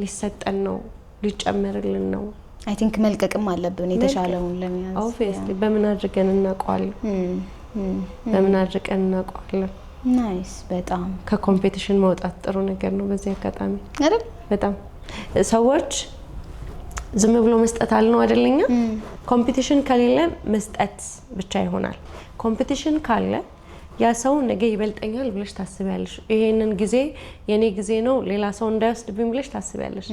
ሊሰጠን ነው ሊጨመርልን ነው አይ ቲንክ መልቀቅም አለብን የተሻለውን ለሚያዝ obviously በምን አድርገን እናውቀዋለን በምን አድርገን እናውቀዋለን ናይስ በጣም ከኮምፒቲሽን መውጣት ጥሩ ነገር ነው በዚህ አጋጣሚ አይደል በጣም ሰዎች ዝም ብሎ መስጠት አልነው አይደለኛ ኮምፒቲሽን ከሌለ መስጠት ብቻ ይሆናል ኮምፒቲሽን ካለ ያ ሰው ነገ ይበልጠኛል ብለሽ ታስቢያለሽ ይሄንን ጊዜ የኔ ጊዜ ነው ሌላ ሰው እንዳይወስድብኝ ብለሽ ታስቢያለሽ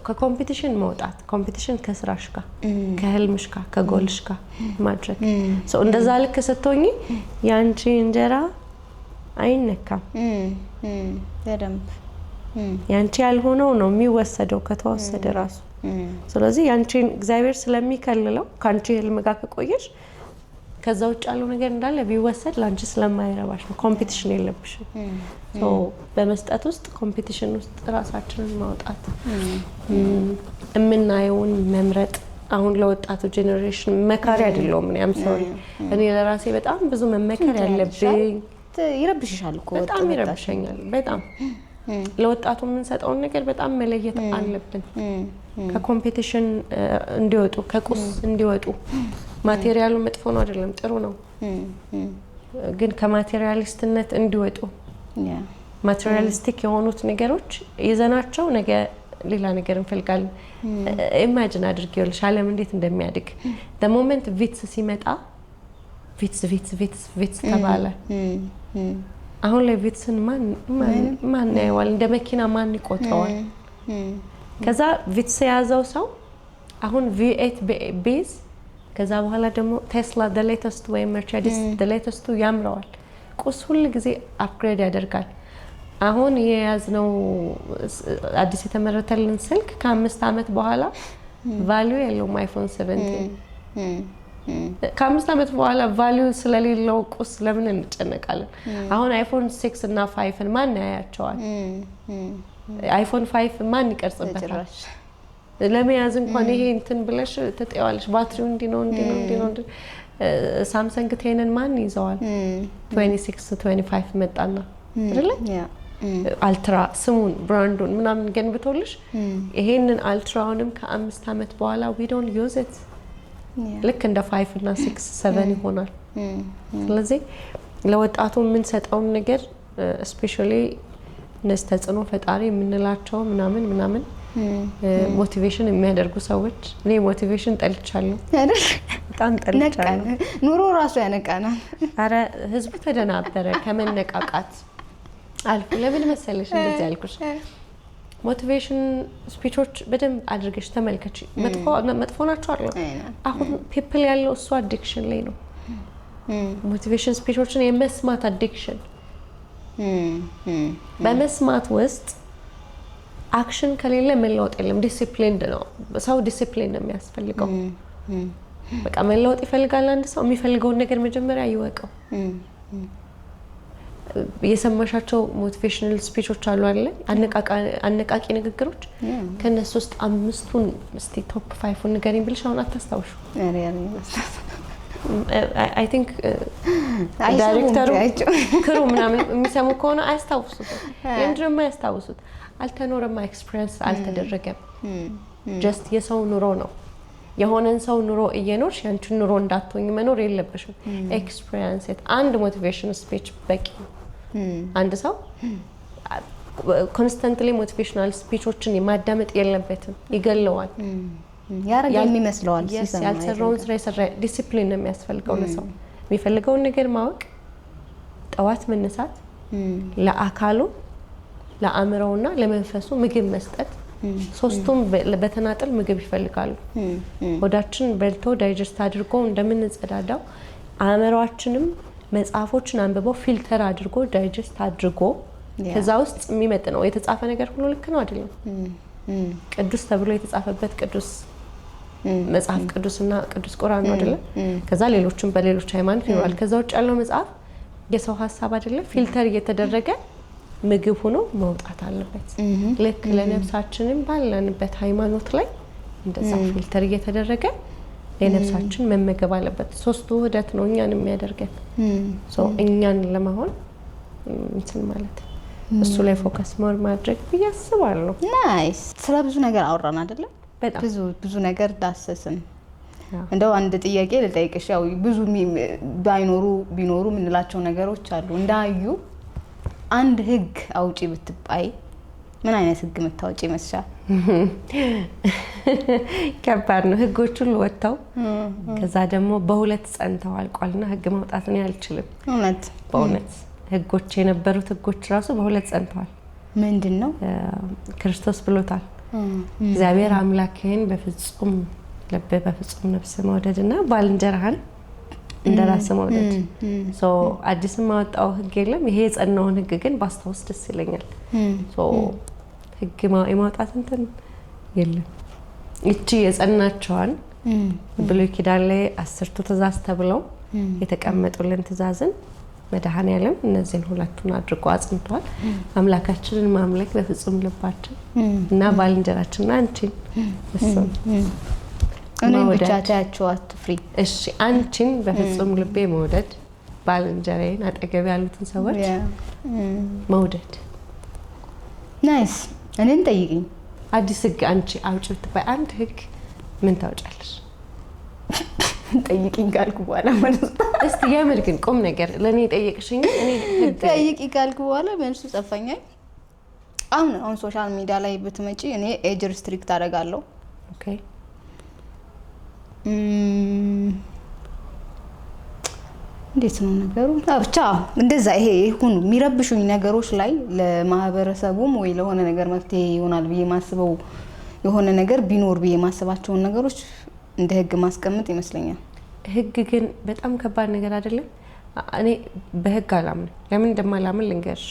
ከኮምፒቲሽን መውጣት ኮምፒቲሽን ከስራሽ ጋር ከህልምሽ ጋር ከጎልሽ ጋር ማድረግ እንደዛ ልክ ስትሆኚ ያንቺ እንጀራ አይነካም በደንብ ያንቺ ያልሆነው ነው የሚወሰደው ከተወሰደ ራሱ ስለዚህ ያንቺ እግዚአብሔር ስለሚከልለው ካንቺ ህልም ጋር ከቆየሽ ከዛ ውጭ ያለው ነገር እንዳለ ቢወሰድ ላንቺ ስለማይረባሽ ነው ኮምፒቲሽን የለብሽም በመስጠት ውስጥ ኮምፒቲሽን ውስጥ ራሳችንን ማውጣት እምናየውን መምረጥ አሁን ለወጣቱ ጄነሬሽን መካሪ አይደለም እኔ አም ሶሪ እኔ ለራሴ በጣም ብዙ መመከር ያለብኝ ይረብሽሻል እኮ በጣም ይረብሸኛል በጣም ለወጣቱ ምን ሰጠውን ነገር በጣም መለየት አለብን ከኮምፒቲሽን እንዲወጡ ከቁስ እንዲወጡ ማቴሪያሉ መጥፎ ነው አይደለም ጥሩ ነው ግን ከማቴሪያሊስትነት እንዲወጡ ማቴሪያሊስቲክ የሆኑት ነገሮች ይዘናቸው ነገ ሌላ ነገር እንፈልጋለን ኢማጂን አድርጊውልሽ ዓለም እንዴት እንደሚያድግ the moment ቪትስ ሲመጣ ቪትስ ተባለ አሁን ላይ ቪትስን ማን ያየዋል እንደ መኪና ማን ይቆጥረዋል ከዛ ቪትስ ያዘው ሰው አሁን V8 ቤዝ ከዛ በኋላ ደግሞ ቴስላ the latest ወይ መርቸዲስ the latest ያምራዋል ቁስ ሁሉ ጊዜ አፕግሬድ ያደርጋል አሁን የያዝነው አዲስ የተመረተልን ስልክ ከ5 አመት በኋላ ቫልዩ የለውም አይፎን 17 ከ5 አመት በኋላ ቫልዩ ስለሌለው ቁስ ለምን እንጨነቃለን አሁን አይፎን 6 እና 5 ማን ያያቸዋል አይፎን 5 ማን ይቀርጽበታል ለመያዝ እንኳን ይሄ እንትን ብለሽ ተጠያዋለሽ ባትሪው እንዲ ነው ሳምሰንግ 10 ማን ይዘዋል 26 25 መጣና አይደለ አልትራ ስሙን ብራንዱን ምናምን ገንብቶልሽ ይሄንን አልትራውንም ከ5 አመት በኋላ we don't use it ልክ እንደ 5 እና 6 7 ይሆናል ስለዚህ ለወጣቱ ምን ሰጣው ነገር especially ነስተጽኖ ፈጣሪ የምንላቸው ምናምን ሞቲቬሽን የሚያደርጉ ሰዎች እኔ ሞቲቬሽን ጠልቻለሁ አይደል በጣም ጠልቻለሁ ኑሮ ራሱ ያነቃናል አረ ህዝቡ ተደናበረ ከመነቃቃት አልኩ ለምን መሰለሽ እንደዚህ ያልኩሽ ሞቲቬሽን ስፒቾች በደንብ አድርገሽ ተመልከቺ መጥፎ ናቸው አይደል አሁን ፒፕል ያለው እሱ አዲክሽን ላይ ነው ሞቲቬሽን ስፒቾችን የመስማት አዲክሽን በመስማት ውስጥ አክሽን ከሌለ መለወጥ የለም ዲሲፕሊንድ ነው ሰው ዲሲፕሊን ነው የሚያስፈልገው በቃ መለወጥ ይፈልጋል አንድ ሰው የሚፈልገውን ነገር መጀመሪያ ይወቀው የሰማሻቸው ሞቲቬሽናል ስፒቾች አሉ አይደል አነቃቂ ንግግሮች ከነሱ ውስጥ 5ቱን እስቲ ቶፕ 5ን ንገሪኝ ብልሽ አሁን አታስታውሹ I think ዳይሬክተሩ ክሩ ምናምን የሚሰሙ ከሆነ አያስታውሱት ለምንድነው ያስታውሱት አልተኖረም ኤክስፒሪየንስ አልተደረገም ጀስት የሰው ኑሮ ነው የሆነን ሰው ኑሮ እየኖርሽ ያንቺን ኑሮ እንዳትሆኝ መኖር የለብሽም ኤክስፒሪየንስ አንድ ሞቲቬሽን ስፒች በቂ አንድ ሰው ኮንስታንትሊ ሞቲቬሽናል ስፒቾችን የማዳመጥ የለበትም ይገለዋል ያረጋል የሚመስለዋል ሲሰማ ያልሰራውን ስራ የሰራ ዲሲፕሊን ነው የሚያስፈልገው ለሰው የሚፈልገውን ነገር ማወቅ ጠዋት መነሳት ለአካሉ ለአእምሮውና ለመንፈሱ ምግብ መስጠት ሶስቱም በተናጠል ምግብ ይፈልጋሉ ሆዳችን በልቶ ዳይጀስት አድርጎ እንደምንጸዳዳው አእምሮአችንም መጽሐፎችን አንብቦ ፊልተር አድርጎ ዳይጀስት አድርጎ ከዛ ውስጥ የሚመጥነው የተጻፈ ነገር ሁሉ ልክ ነው አይደለም ቅዱስ ተብሎ የተጻፈበት ቅዱስ መጽሐፍ ቅዱስና ቅዱስ ቁርአን ነው አይደለም ከዛ ሌሎችም በሌሎች ሃይማኖት ይኖራል ከዛ ውጭ ያለው መጽሐፍ የሰው ሐሳብ አይደለም ፊልተር እየተደረገ ምግብ ሆኖ መውጣት አለበት ልክ ለነፍሳችንም ባለንበት ሃይማኖት ላይ እንደዛ ፊልተር እየተደረገ ለነፍሳችን መመገብ አለበት ሶስቱ ውህደት ነው እኛን የሚያደርገን እኛን ለመሆን እንትን ማለት እሱ ላይ ፎከስ ማድረግ ያስባሉ ናይስ ስለ ብዙ ነገር አወራን አይደለ ብዙ ነገር ዳሰስን እንደው አንድ ጥያቄ ልጠይቅሽ ያው ብዙ ቢኖሩ ምንላቸው ነገሮች አሉ እንዳዩ አንድ ህግ አውጪ ብትባይ ምን አይነት ህግ መታወጪ ይመስላል ከባድ ነው ህጎች ሁሉ ወጣው ከዛ ደግሞ በሁለት ጸንተው አልቋልና ህግ ማውጣት ነው ያልችልም በእውነት ህጎች የነበሩት ህጎች ራሱ በሁለት ጸንተዋል ምንድነው ክርስቶስ ብሎታል እግዚአብሔር አምላክህን በፍጹም ልብ በፍጹም ነፍስ መውደድና ባልንጀራህን እንደራስ መውደድ አዲስ ማውጣው ህግ የለም ይሄ የጸናውን ህግ ግን ባስታውስ ደስ ይለኛል ህግ ማውጣት እንትን የለም እቺ የጸናቸዋን ብሉይ ኪዳን ላይ 10ቱ ትእዛዝ ተብለው የተቀመጡልን ትእዛዝን መድኃኔዓለም እነዚህን ሁለቱን አድርጎ አጽንቷል አምላካችንን ማምለክ በፍጹም ልባችን እና ባልንጀራችንን አንቺን እኔ ብቻ ታያቸው አትፍሪ እሺ አንቺን በፍጹም ልቤ መውደድ ባልንጀራዬን አጠገብ ያሉትን ሰዎች መውደድ ናይስ እኔን ጠይቂኝ አዲስ ህግ አንቺ አውጪ ብትባይ አንድ ህግ ምን ታውጫለሽ ጠይቂኝ ካልኩ በኋላ መልስ እስቲ የምር ግን ቆም ነገር ለኔ ጠይቅሽኝ እኔ ጠይቂ ካልኩ በኋላ መልሱ ጠፋኛል አሁን ሶሻል ሚዲያ ላይ ብትመጪ እኔ ኤጅ ሪስትሪክት አደርጋለሁ ኦኬ እንዴት ነው ነገሩ ብቻ እንደዛ ይሄ ሁሉ የሚረብሹኝ ነገሮች ላይ ለማህበረሰቡም ወይ ለሆነ ነገር መፍትሄ ይሆናል ብዬ ማስበው የሆነ ነገር ቢኖር ብዬ ማስባቸው ነገሮች እንደ ህግ ማስቀመጥ ይመስለኛል ህግ ግን በጣም ከባድ ነገር አይደለም እኔ በህግ አላምን ለምን እንደማላምን ልንገርሽ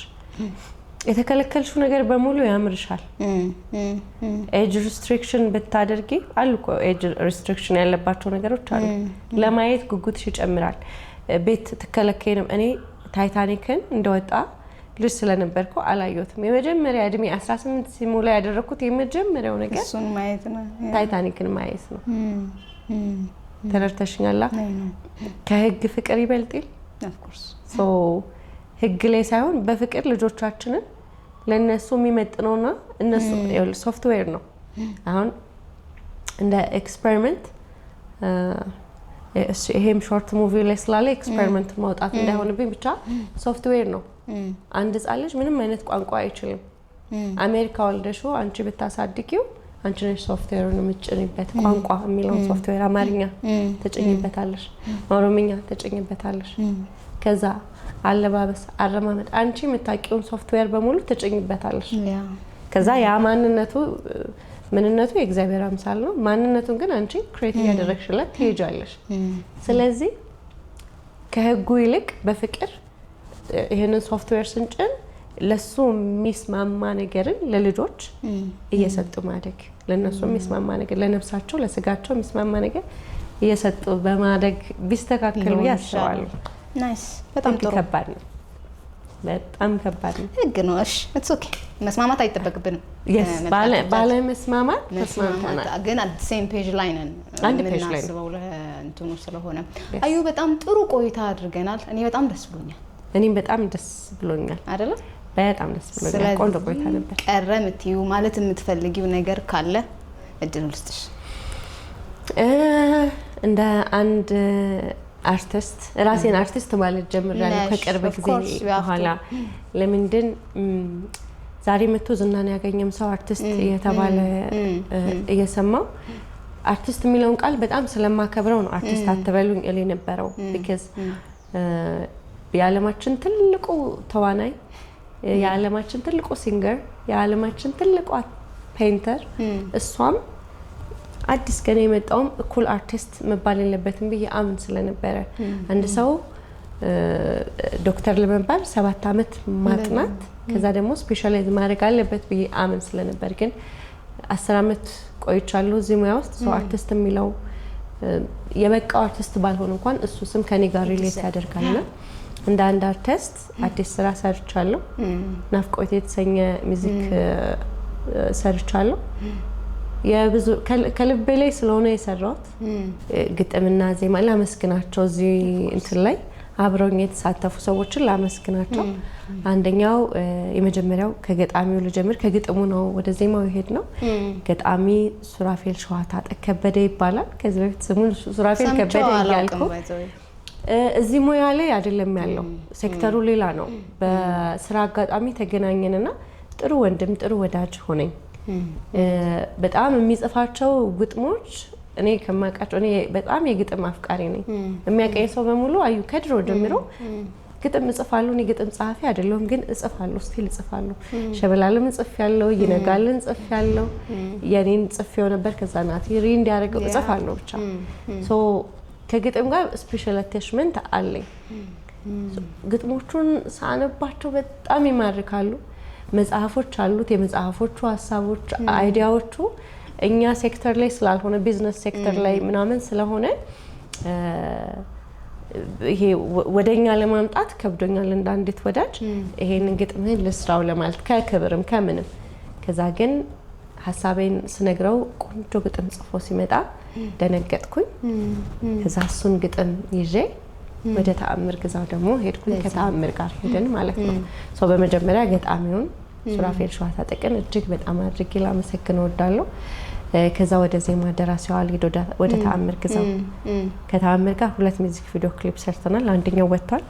የተከለከልሽው ነገር በሙሉ ያምርሻል ኤጅ ሪስትሪክሽን ብታደርጊ አልኮ ኤጅ ሪስትሪክሽን ያለባቸው ነገሮች አሉ ለማየት ጉጉትሽ ይጨምራል ቤት ተከለከለም እኔ ታይታኒክን እንደወጣ ልጅ ስለነበርኩ አላየሁትም የመጀመሪያ እድሜ 18 ሲሞላ ያደረኩት የመጀመሪያው ነገር እሱን ማየት ነው ታይታኒክን ማየት ነው ተረርተሽኛላ ከህግ ፍቅር ይበልጣል of course ህግ ላይ ሳይሆን በፍቅር ልጆቻችንን ለነሱ የሚመጥነውና እነሱ ሶፍትዌር ነው አሁን እንደ ኤክስፐሪመንት ይሄም ሾርት ሙቪ ላይ ስላለ ኤክስፐሪመንት ማውጣት እንዳይሆንብኝ ብቻ ሶፍትዌር ነው አንድ ጻልሽ ምንም አይነት ቋንቋ አይችልም አሜሪካ ወልደሹ አንቺ ብታሳድቂው አንቺ ነሽ ሶፍትዌሩን የምትጭኝበት ቋንቋ የሚለው ሶፍትዌር አማርኛ ተጭኝበታለሽ ኦሮምኛ ተጭኝበታለሽ ከዛ አለባበስ አረማመድ አንቺ የምታቂውን ሶፍትዌር በሙሉ ተጭኝበታለሽ ከዛ ያ ማንነቱ የእግዚአብሔር አምሳል ነው ማንነቱን ግን አንቺ ክሬት ያደረግሽለት ትሄጃለሽ ስለዚህ ከህጉ ይልቅ በፍቅር ይሄንን ሶፍትዌር ስንጭን ለሱ የሚስማማ ነገርን ለልጆች እየሰጡ ማደግ ለነሱ የሚስማማ ነገር ለነፍሳቸው ለስጋቸው የሚስማማ ነገር እየሰጡ በማደግ ቢስተካከሉ ያስባሉ ናይስ በጣም ጥሩ ከባድ ነው በጣም ከባድ ነው ህግ ነው እሺ it's okay መስማማት አይተበቅብንም yes ባለ መስማማት ተስማምተናል ግን at the same page ላይ ነን አንድ ፔጅ ላይ ነው እንትኑ ስለሆነ አዩ በጣም ጥሩ ቆይታ አድርገናል እኔ በጣም ደስ ብሎኛል እኔም በጣም ደስ ብሎኛል አይደለ በጣም ደስ ብሎኛል ቆንጆ ቆይታ ነበር ቀረ የምትዩ ማለት የምትፈልጊው ነገር ካለ እድል ልስጥሽ እንደ አንድ አርቲስት ራሴን አርቲስት ማለት ጀምራለሁ ከቅርብ ጊዜ በኋላ ለምንድን ዛሬ መጥቶ ዝናን ያገኘም ሰው አርቲስት የተባለ እየሰማው አርቲስት የሚለውን ቃል በጣም ስለማከብረው ነው አርቲስት አትበሉኝ እኔ ነበረው because የዓለማችን ትልቁ ተዋናይ የዓለማችን ትልቁ ሲንገር የዓለማችን ትልቁ ፔይንተር እሷም አዲስ ገና የመጣውም እኩል አርቲስት መባል የለበትም ብዬ አምን ስለነበረ አንድ ሰው ዶክተር ለመባል 7 አመት ማጥናት ከዛ ደግሞ ስፔሻላይዝ ማድረግ አለበት ብዬ አምን ስለነበር ግን 10 አመት ቆይቻለሁ እዚህ ሙያ ውስጥ ሰው አርቲስት የሚለው የበቃው አርቲስት ባልሆነ እንኳን እሱ ስም ከኔ ጋር ሪሌት ያደርጋልና እንደ አንድ አርቲስት አዲስ ስራ ሰርቻለሁ ናፍቆት የተሰኘ ሙዚክ ሰርቻለሁ የብዙ ከልቤ ላይ ስለሆነ የሰራሁት ግጥምና ዜማ ላመስግናቸው እዚህ እንትን ላይ አብረውኝ የተሳተፉ ሰዎችን ላመስግናቸው አንደኛው የመጀመሪያው ከገጣሚው ልጀምር ከግጥሙ ነው ወደ ዜማው ይሄድ ነው ገጣሚ ሱራፌል ሸዋታ ተከበደ ይባላል ከዚህ በፊት ስሙን ሱራፌል ከበደ ይያልኩ እዚህ ሙያ ላይ አይደለም ያለው ሴክተሩ ሌላ ነው በስራ አጋጣሚ ተገናኘንና ጥሩ ወንድም ጥሩ ወዳጅ ሆነኝ በጣም የሚጽፋቸው ግጥሞች እኔ ከማቃቸው እኔ በጣም የግጥም አፍቃሪ ነኝ የሚያቀኝ ሰው በሙሉ አዩ ከድሮ ጀምሮ ግጥም እጽፋለሁ እኔ ግጥም ጸሐፊ አይደለሁም ግን እጽፋለሁ ስቲል እጽፋለሁ ሸበላለም ጽፌያለሁ ይነጋልን ጽፌያለሁ የኔን ጽፌው ነበር ከዛ ናቲ ሪንድ ያደረገው እጽፋለሁ ብቻ ሶ ከግጥም ጋር ስፔሻል አታችመንት አለኝ ግጥሞቹን ሳነባቸው በጣም ይማርካሉ መጽሐፎች አሉት የመጽሐፎቹ ሐሳቦች አይዲያዎቹ እኛ ሴክተር ላይ ስላልሆነ ቢዝነስ ሴክተር ላይ ምናምን ስለሆነ ይሄ ወደኛ ለማምጣት ከብዶኛል እንዳንዲት ወዳጅ ይሄንን ግጥምን ልስራው ለማለት ከክብርም ከምንም ከዛ ግን ሐሳቤን ስነግረው ቆንጆ ግጥም ጽፎ ሲመጣ ደነገጥኩኝ ከዛ እሱን ግጥም ይዤ ወደ ተአምር ግዛው ደግሞ ሄድኩኝ ከተአምር ጋር ሄደን ማለት ነው ሶ በመጀመሪያ ገጣሚውን ሱራፌል ሸዋታ ተቀን እጅግ በጣም አድርጌ ላመሰግነው ወዳለሁ ከዛ ወደ ዜማ ደራሲው አልሄዶ ወደ ተአምር ግዛው ከተአምር ጋር 2 ሚውዚክ ቪዲዮ ክሊፕ ሰርተናል አንደኛው ወጥቷል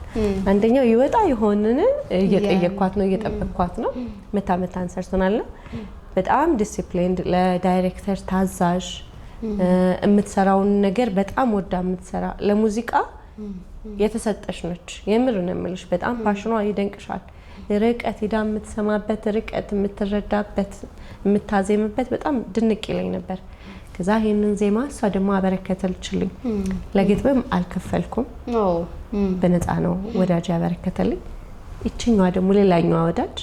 አንደኛው ይወጣ ይሆንን እየጠየቅኳት ነው እየጠበቅኳት ነው መታመታን ሰርተናል በጣም ዲሲፕሊንድ ለዳይሬክተር ታዛዥ የምትሰራውን ነገር በጣም ወዳ የምትሰራ ለሙዚቃ የተሰጠሽ ነች የምር ነው የምልሽ በጣም ፓሽኗ ይደንቅሻል ርቀት ሄዳ የምትሰማበት ርቀት የምትረዳበት የምታዜምበት በጣም ድንቅ ይለኝ ነበር ከዛ ይሄንን ዜማ እሷ ደግሞ አበረከተልችልኝ ለግጥምም አልከፈልኩም በነፃ ነው ወዳጅ ያበረከተልኝ እቺኛዋ ደግሞ ሌላኛዋ ወዳጅ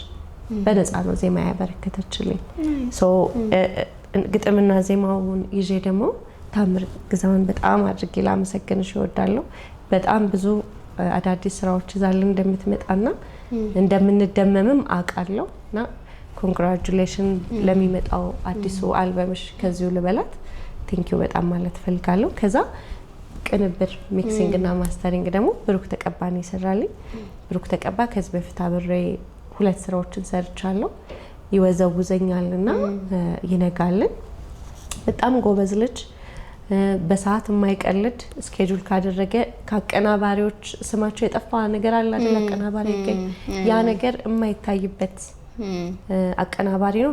በነፃ ነው ዜማ ያበረከተችልኝ ሶ ግጥምና ዜማውን ይዤ ደግሞ ታምር ግዛውን በጣም አድርጌ ላመሰግንሽ እወዳለሁ በጣም ብዙ አዳዲስ ስራዎች ይዛልን እንደምትመጣና እንደምንደመምም አቃለውና ኮንግራቹሌሽን ለሚመጣው አዲሱ አልበምሽ ከዚሁ ልበላት ቴንኪው በጣም ማለት ፈልጋለሁ ከዛ ቅንብር ሚክሲንግ እና ማስተሪንግ ደግሞ ብሩክ ተቀባኒ ይሰራልኝ ብሩክ ተቀባ ከዚህ በፊት አብሬ 2 ስራዎችን ሰርቻለሁ ይወዘውዘኛልና ይነጋልን በጣም ጎበዝ ልጅ በሰዓት የማይቀልድ ስኬጁል ካደረገ ካቀናባሪዎች ስማቸው የጠፋ ነገር አለ አይደል አቀናባሪ ይገኝ ያ ነገር የማይታይበት አቀናባሪ ነው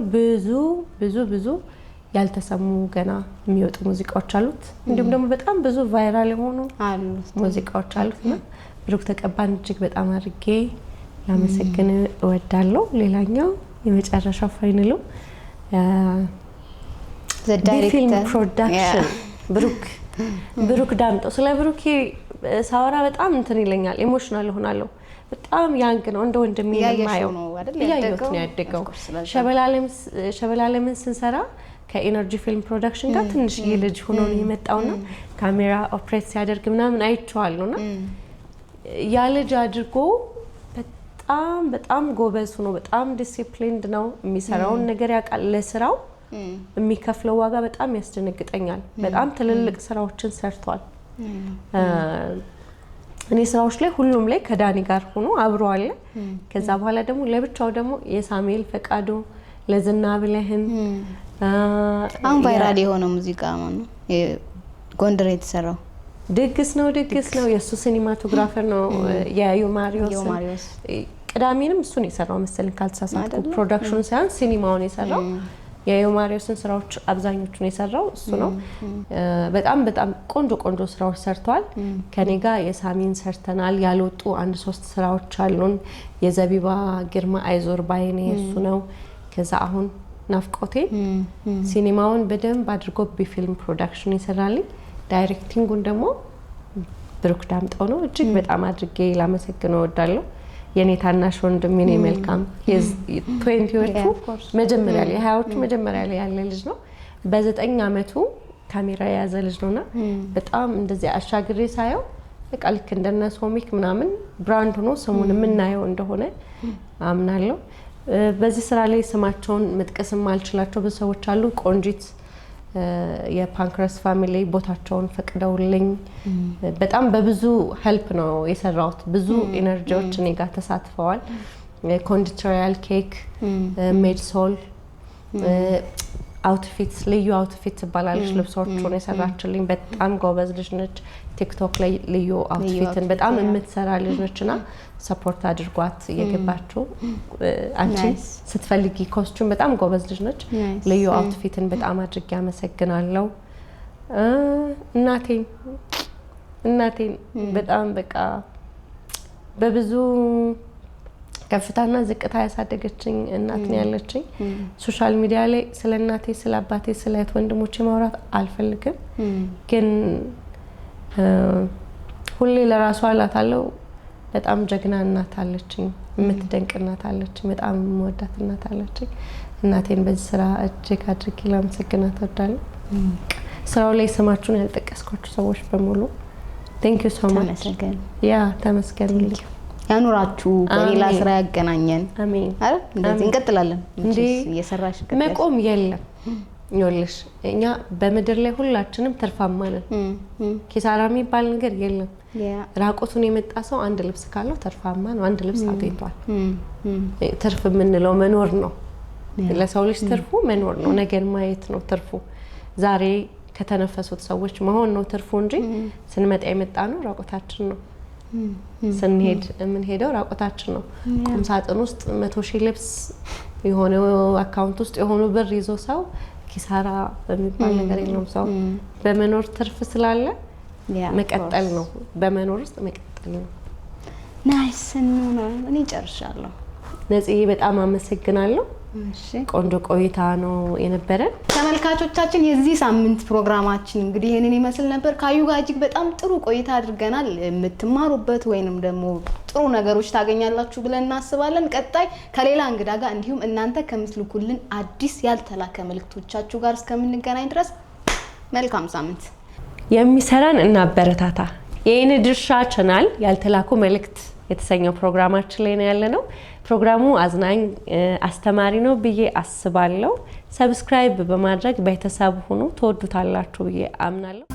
ብዙ ያልተሰሙ ገና የሚወጡ ሙዚቃዎች አሉት እንዲሁም ደግሞ በጣም ብዙ ቫይራል የሆኑ ሙዚቃዎች አሉትና ብሩክ ተቀባን እጅግ በጣም አድርጌ ላመሰግን እወዳለሁ ሌላኛው የመጨረሻው ፋይናሉ the director production ብሩክ ዳምጦ ስለ ብሩክ ሳወራ በጣም እንትን ይለኛል ኢሞሽናል ሆናለሁ በጣም ያንግ ነው እንደ ወንድሜ የማየው ያየሁት ነው ያደገው ሸበላለምን ስንሰራ ከኢነርጂ ፊልም ፕሮዳክሽን ጋር ትንሽ ልጅ ሆኖ ነው የመጣውና ካሜራ ኦፕሬት ሲያደርግ ምናምን አይቼዋለሁና ያ ልጅ አድርጎ በጣም ጎበዝ ሆኖ በጣም ዲሲፕሊንድ ነው የሚሰራውን ነገር ያውቃል ለስራው የሚከፍለው ዋጋ በጣም ያስደነግጠኛል በጣም ትልልቅ ስራዎችን ሰርቷል እኔ ስራዎች ላይ ሁሉም ላይ ከዳኒ ጋር ሆኖ አብሮ አለ ከዛ በኋላ ደግሞ ለብቻው ደግሞ የሳሙኤል ፈቃዶ ለዝና ብለህን አሁን ቫይራል የሆነው ሙዚቃ ማለት ጎንደር የተሰራው ድግስ ነው የሱ ሲኒማቶግራፈር ነው የዩማሪዮስ ቅዳሜንም እሱን የሰራው መሰለኝ ካልተሳሳትኩ ፕሮዳክሽን ሳይሆን ሲኒማውን የሰራው የዮማሪዮስን ስራዎች አብዛኞቹን የሰራው እሱ ነው። በጣም ቆንጆ ስራዎች ሰርቷል። ከኔ ጋር የሳሚን ሰርተናል። ያልወጡ 1-3 ስራዎች አሉን። የዘቢባ ግርማ አይዞር ባይኔ እሱ ነው። ከዛ አሁን ናፍቆቴ ሲኒማውን በደንብ አድርጎ በፊልም ፕሮዳክሽን ይሰራልኝ። ዳይሬክቲንጉን ደግሞ ብሩክ ዳምጠው ነው። እጅግ በጣም አድርጌ ላመሰግነው እወዳለሁ። የኔ ታናሽ ወንድም የኔ መልካም 20ዎቹ መጀመሪያ ላይ 20ዎቹ መጀመሪያ ላይ ያለ ልጅ ነው። በ9 አመቱ ካሜራ የያዘ ልጅ ነውና በጣም እንደዚህ አሻግሬ ሳየው በቃ ልክ እንደነ ሶሚክ ምናምን ብራንድ ሆኖ ስሙን የምናየው እንደሆነ አምናለሁ። በዚህ ስራ ላይ ስማቸውን መጥቀስም አልችላቸው ብዙ ሰዎች አሉ። ቆንጂት የፓንክረስ ፋሚሊ ቦታቸውን ፈቅደውልኝ በጣም በብዙ ሄልፕ ነው የሰራሁት። ብዙ ኢነርጂዎች እኔ ጋር ተሳትፈዋል። ኮንዲተሪያል ኬክ ሜድሶል አውትፊት ልዩ አውትፊት ትባላለች። ልብሶቹን የሰራችልኝ በጣም ጎበዝ ልጅ ነች። ቲክቶክ ላይ ልዩ አውትፊትን በጣም የምትሰራ ልጅ ነችና ሰፖርት አድርጓት እየገባችሁ አንቺ ስትፈልጊ ኮስቹም በጣም ጎበዝ ልጅ ነች። ልዩ አውትፊትን በጣም አድርጌ አመሰግናለሁ። እናቴን በጣም በቃ በብዙ ከፍታና ዝቅታ ያሳደገችኝ እናት ነው ያለችኝ። ሶሻል ሚዲያ ላይ ስለ እናቴ ስለ አባቴ ስለ እህት ወንድሞቼ ማውራት አልፈልግም፣ ግን ሁሌ ለራሷ አላታለሁ። በጣም ጀግና እናት አለችኝ፣ የምትደንቅ እናት አለችኝ፣ በጣም የምወዳት እናት አለችኝ። እናቴን በዚህ ስራ እጅግ አድርጌ ላመሰግናት እወዳለሁ። ስራው ላይ ስማችሁን ያልጠቀስኳችሁ ሰዎች በሙሉ ቴንክ ዩ ሶ ማች። ተመስገኑልኝ። ያኑራችሁ፣ በሌላ ስራ ያገናኘን። አሜን። አይደል? እንደዚህ እንቀጥላለን እንጂ እየሰራሽ መቆም የለም። ይኸውልሽ እኛ በምድር ላይ ሁላችንም ትርፋማ ነን። ኪሳራ የሚባል ነገር የለም። ራቆቱን የመጣ ሰው አንድ ልብስ ካለው ትርፋማ ነው። አንድ ልብስ አግኝቷል። ትርፍ የምንለው መኖር ነው። ለሰው ልጅ ትርፉ መኖር ነው። ነገን ማየት ነው ትርፉ። ዛሬ ከተነፈሱት ሰዎች መሆን ነው ትርፉ እንጂ ስንመጣ የመጣ ነው ራቆታችን ነው። ስንሄድ የምንሄደው ራቆታችን ነው። ቁም ሳጥን ውስጥ 100,000 ልብስ የሆነ አካውንት ውስጥ የሆኑ ብር ይዞ ሰው ኪሳራ በሚባል ነገር የለውም። ሰው በመኖር ትርፍ ስላለ መቀጠል ነው። በመኖር ውስጥ መቀጠል ነው። ናይስ ነው። እኔ ጨርሻለሁ። ነፂ በጣም አመሰግናለሁ። ቆንጆ ቆይታ ነው የነበረን። ተመልካቾቻችን የዚህ ሳምንት ፕሮግራማችን እንግዲህ ይሄንን ይመስል ነበር። ካዩ ጋር እጅግ በጣም ጥሩ ቆይታ አድርገናል። የምትማሩበት ወይንም ደግሞ ጥሩ ነገሮች ታገኛላችሁ ብለን እናስባለን። ቀጣይ ከሌላ እንግዳ ጋር እንዲሁም እናንተ ከምትልኩልን አዲስ ያልተላከ መልእክቶቻችሁ ጋር እስከምንገናኝ ድረስ መልካም ሳምንት። የሚሰራን እናበረታታ። የኔ ድርሻ ቻናል ያልተላኩ መልእክት የተሰኘው ፕሮግራማችን ላይ ነው ያለነው። ፕሮግራሙ አዝናኝ አስተማሪ ነው ብዬ አስባለሁ። ሰብስክራይብ በማድረግ ቤተሰብ ሁኑ፣ ተወዱታላችሁ ብዬ አምናለሁ።